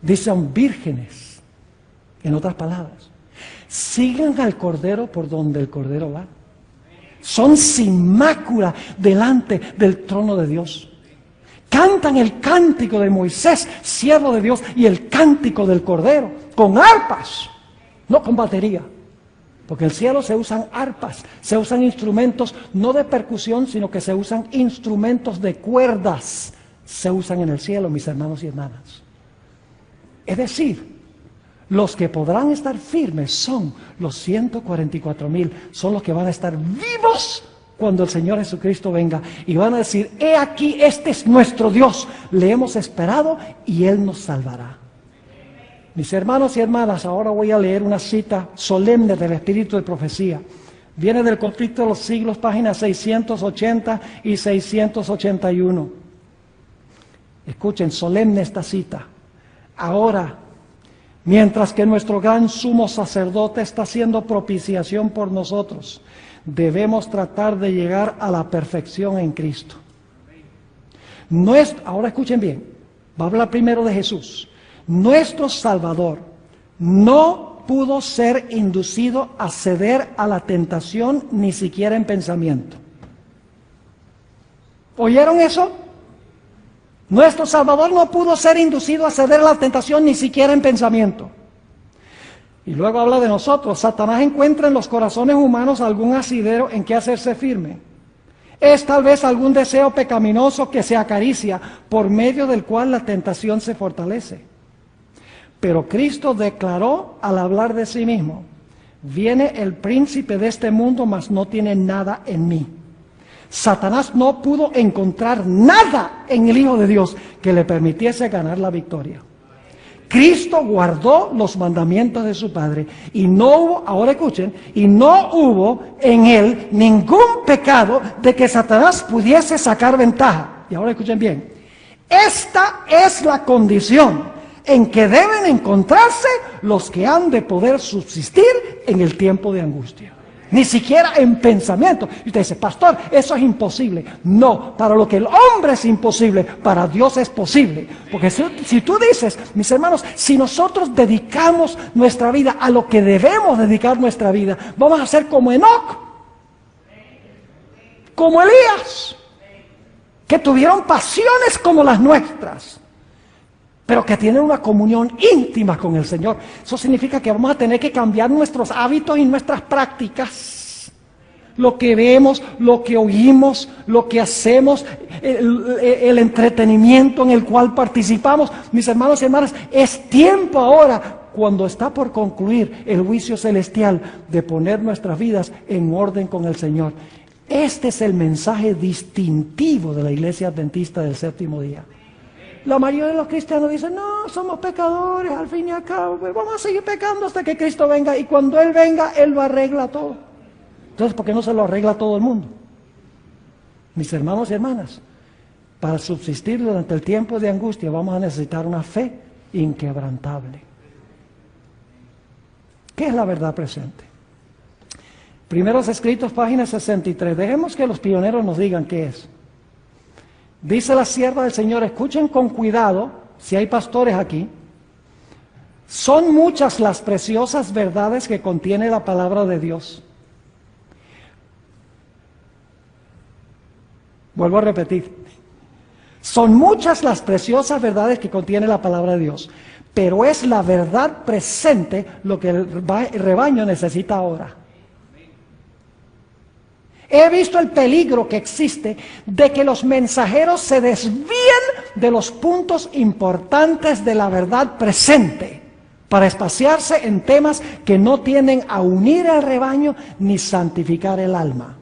[SPEAKER 1] Dicen vírgenes, en otras palabras. Sigan al Cordero por donde el Cordero va. Son sin mácula delante del trono de Dios. Cantan el cántico de Moisés, siervo de Dios, y el cántico del Cordero, con arpas, no con batería. Porque en el cielo se usan arpas, se usan instrumentos no de percusión, sino que se usan instrumentos de cuerdas. Se usan en el cielo, mis hermanos y hermanas. Es decir, los que podrán estar firmes son los 144,000, son los que van a estar vivos cuando el Señor Jesucristo venga. Y van a decir, he aquí, este es nuestro Dios, le hemos esperado y Él nos salvará. Mis hermanos y hermanas, ahora voy a leer una cita solemne del Espíritu de Profecía. Viene del Conflicto de los Siglos, páginas 680 y 681. Escuchen, solemne esta cita. Ahora, mientras que nuestro gran sumo sacerdote está haciendo propiciación por nosotros, debemos tratar de llegar a la perfección en Cristo. Ahora escuchen bien, va a hablar primero de Jesús. Nuestro Salvador no pudo ser inducido a ceder a la tentación ni siquiera en pensamiento. ¿Oyeron eso? Nuestro Salvador no pudo ser inducido a ceder a la tentación ni siquiera en pensamiento. Y luego habla de nosotros. Satanás encuentra en los corazones humanos algún asidero en que hacerse firme. Es tal vez algún deseo pecaminoso que se acaricia, por medio del cual la tentación se fortalece. Pero Cristo declaró al hablar de sí mismo, viene el príncipe de este mundo, mas no tiene nada en mí. Satanás no pudo encontrar nada en el Hijo de Dios que le permitiese ganar la victoria. Cristo guardó los mandamientos de su Padre y no hubo, ahora escuchen, y no hubo en él ningún pecado de que Satanás pudiese sacar ventaja. Y ahora escuchen bien, esta es la condición en que deben encontrarse los que han de poder subsistir en el tiempo de angustia. Ni siquiera en pensamiento. Y usted dice, pastor, eso es imposible. No, para lo que el hombre es imposible, para Dios es posible. Porque si tú dices, mis hermanos, si nosotros dedicamos nuestra vida a lo que debemos dedicar nuestra vida, vamos a ser como Enoc, como Elías, que tuvieron pasiones como las nuestras, pero que tienen una comunión íntima con el Señor. Eso significa que vamos a tener que cambiar nuestros hábitos y nuestras prácticas. Lo que vemos, lo que oímos, lo que hacemos, el entretenimiento en el cual participamos. Mis hermanos y hermanas, es tiempo ahora, cuando está por concluir el juicio celestial, de poner nuestras vidas en orden con el Señor. Este es el mensaje distintivo de la Iglesia Adventista del Séptimo Día. La mayoría de los cristianos dicen, no, somos pecadores, al fin y al cabo, pues vamos a seguir pecando hasta que Cristo venga, y cuando Él venga, Él lo arregla todo. Entonces, ¿por qué no se lo arregla todo el mundo? Mis hermanos y hermanas, para subsistir durante el tiempo de angustia vamos a necesitar una fe inquebrantable. ¿Qué es la verdad presente? Primeros Escritos, página 63. Dejemos que los pioneros nos digan qué es. Dice la sierva del Señor, escuchen con cuidado, si hay pastores aquí. Son muchas las preciosas verdades que contiene la palabra de Dios. Vuelvo a repetir. Son muchas las preciosas verdades que contiene la palabra de Dios, pero es la verdad presente lo que el rebaño necesita ahora. He visto el peligro que existe de que los mensajeros se desvíen de los puntos importantes de la verdad presente para espaciarse en temas que no tienden a unir al rebaño ni santificar el alma.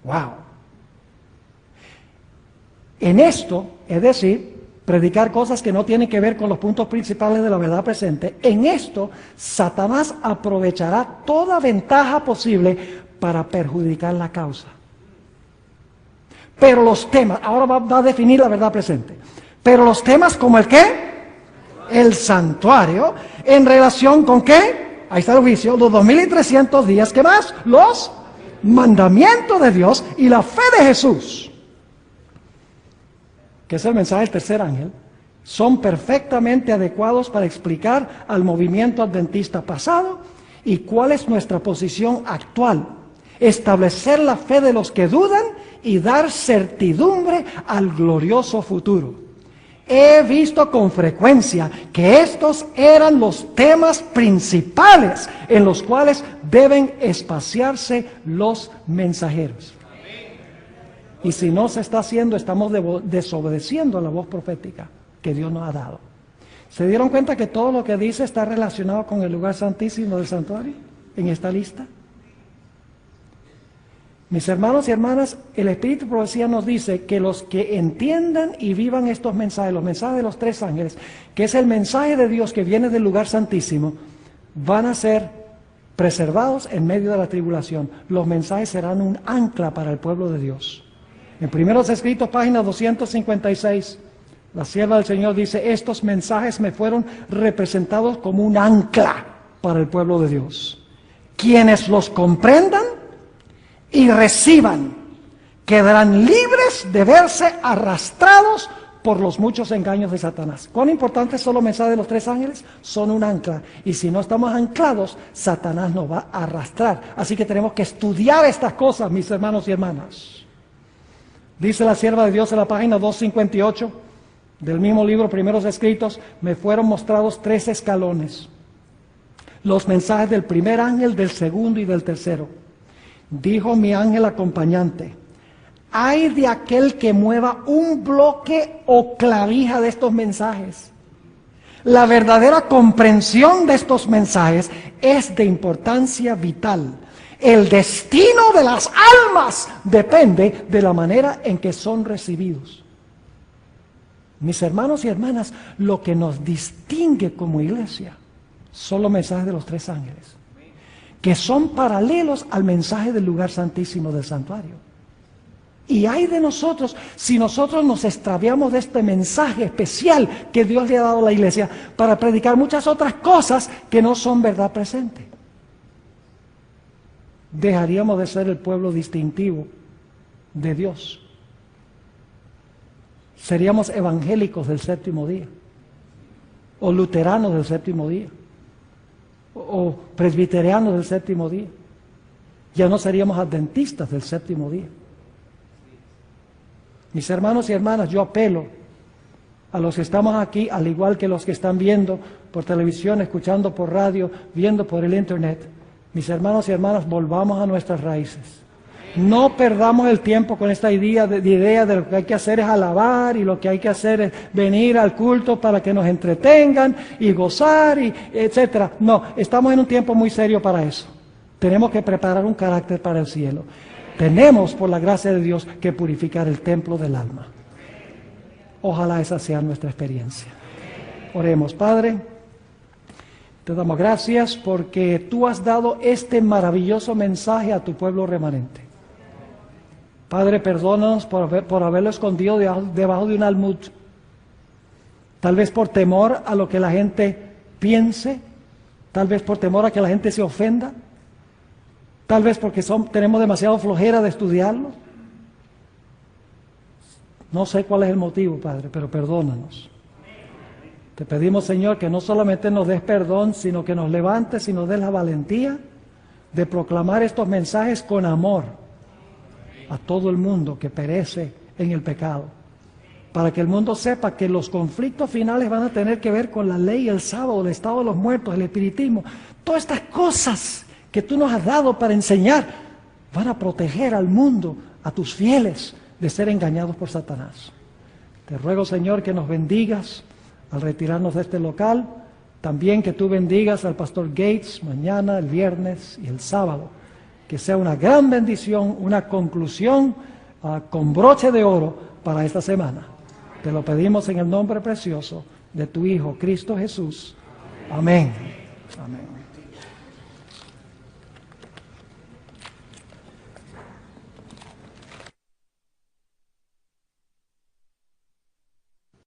[SPEAKER 1] ¡Wow! En esto, es decir, predicar cosas que no tienen que ver con los puntos principales de la verdad presente, en esto Satanás aprovechará toda ventaja posible para perjudicar la causa. Pero los temas, ahora va a definir la verdad presente, pero los temas como el ¿qué? El santuario, en relación con ¿qué? Ahí está el juicio, los 2300 días, ¿qué más? Los mandamientos de Dios y la fe de Jesús, que es el mensaje del tercer ángel, son perfectamente adecuados para explicar al movimiento adventista pasado y cuál es nuestra posición actual, establecer la fe de los que dudan y dar certidumbre al glorioso futuro. He visto con frecuencia que estos eran los temas principales en los cuales deben espaciarse los mensajeros. Y si no se está haciendo, estamos desobedeciendo la voz profética que Dios nos ha dado. ¿Se dieron cuenta que todo lo que dice está relacionado con el lugar santísimo del santuario en esta lista? Mis hermanos y hermanas, el Espíritu de Profecía nos dice que los que entiendan y vivan estos mensajes, los mensajes de los tres ángeles, que es el mensaje de Dios que viene del lugar santísimo, van a ser preservados en medio de la tribulación. Los mensajes serán un ancla para el pueblo de Dios. En Primeros Escritos, página 256, la sierva del Señor dice, estos mensajes me fueron representados como un ancla para el pueblo de Dios. Quienes los comprendan y reciban, quedarán libres de verse arrastrados por los muchos engaños de Satanás. ¿Cuán importantes son los mensajes de los tres ángeles? Son un ancla, y si no estamos anclados, Satanás nos va a arrastrar. Así que tenemos que estudiar estas cosas, mis hermanos y hermanas. Dice la sierva de Dios en la página 258 del mismo libro, Primeros Escritos, me fueron mostrados 3 escalones. Los mensajes del primer ángel, del segundo y del tercero. Dijo mi ángel acompañante, ay de aquel que mueva un bloque o clavija de estos mensajes. La verdadera comprensión de estos mensajes es de importancia vital. El destino de las almas depende de la manera en que son recibidos. Mis hermanos y hermanas, lo que nos distingue como iglesia son los mensajes de los tres ángeles, que son paralelos al mensaje del lugar santísimo del santuario. Y hay de nosotros si nosotros nos extraviamos de este mensaje especial que Dios le ha dado a la iglesia para predicar muchas otras cosas que no son verdad presente. Dejaríamos de ser el pueblo distintivo de Dios. Seríamos evangélicos del séptimo día, o luteranos del séptimo día, o presbiterianos del séptimo día. Ya no seríamos adventistas del séptimo día. Mis hermanos y hermanas, yo apelo a los que estamos aquí, al igual que los que están viendo por televisión, escuchando por radio, viendo por el internet. Mis hermanos y hermanas, volvamos a nuestras raíces. No perdamos el tiempo con esta idea de lo que hay que hacer es alabar y lo que hay que hacer es venir al culto para que nos entretengan y gozar, y etcétera. No, estamos en un tiempo muy serio para eso. Tenemos que preparar un carácter para el cielo. Tenemos, por la gracia de Dios, que purificar el templo del alma. Ojalá esa sea nuestra experiencia. Oremos. Padre, te damos gracias porque tú has dado este maravilloso mensaje a tu pueblo remanente. Padre, perdónanos por haberlo escondido debajo de un almud. Tal vez por temor a lo que la gente piense, tal vez por temor a que la gente se ofenda, tal vez porque tenemos demasiado flojera de estudiarlo. No sé cuál es el motivo, Padre, pero perdónanos. Te pedimos, Señor, que no solamente nos des perdón, sino que nos levantes y nos des la valentía de proclamar estos mensajes con amor a todo el mundo que perece en el pecado. para que el mundo sepa que los conflictos finales van a tener que ver con la ley, el sábado, el estado de los muertos, el espiritismo. Todas estas cosas que tú nos has dado para enseñar van a proteger al mundo, a tus fieles, de ser engañados por Satanás. Te ruego, Señor, que nos bendigas al retirarnos de este local. También que tú bendigas al pastor Gates mañana, el viernes y el sábado. Que sea una gran bendición, una conclusión con broche de oro para esta semana. Te lo pedimos en el nombre precioso de tu Hijo, Cristo Jesús. Amén. Amén.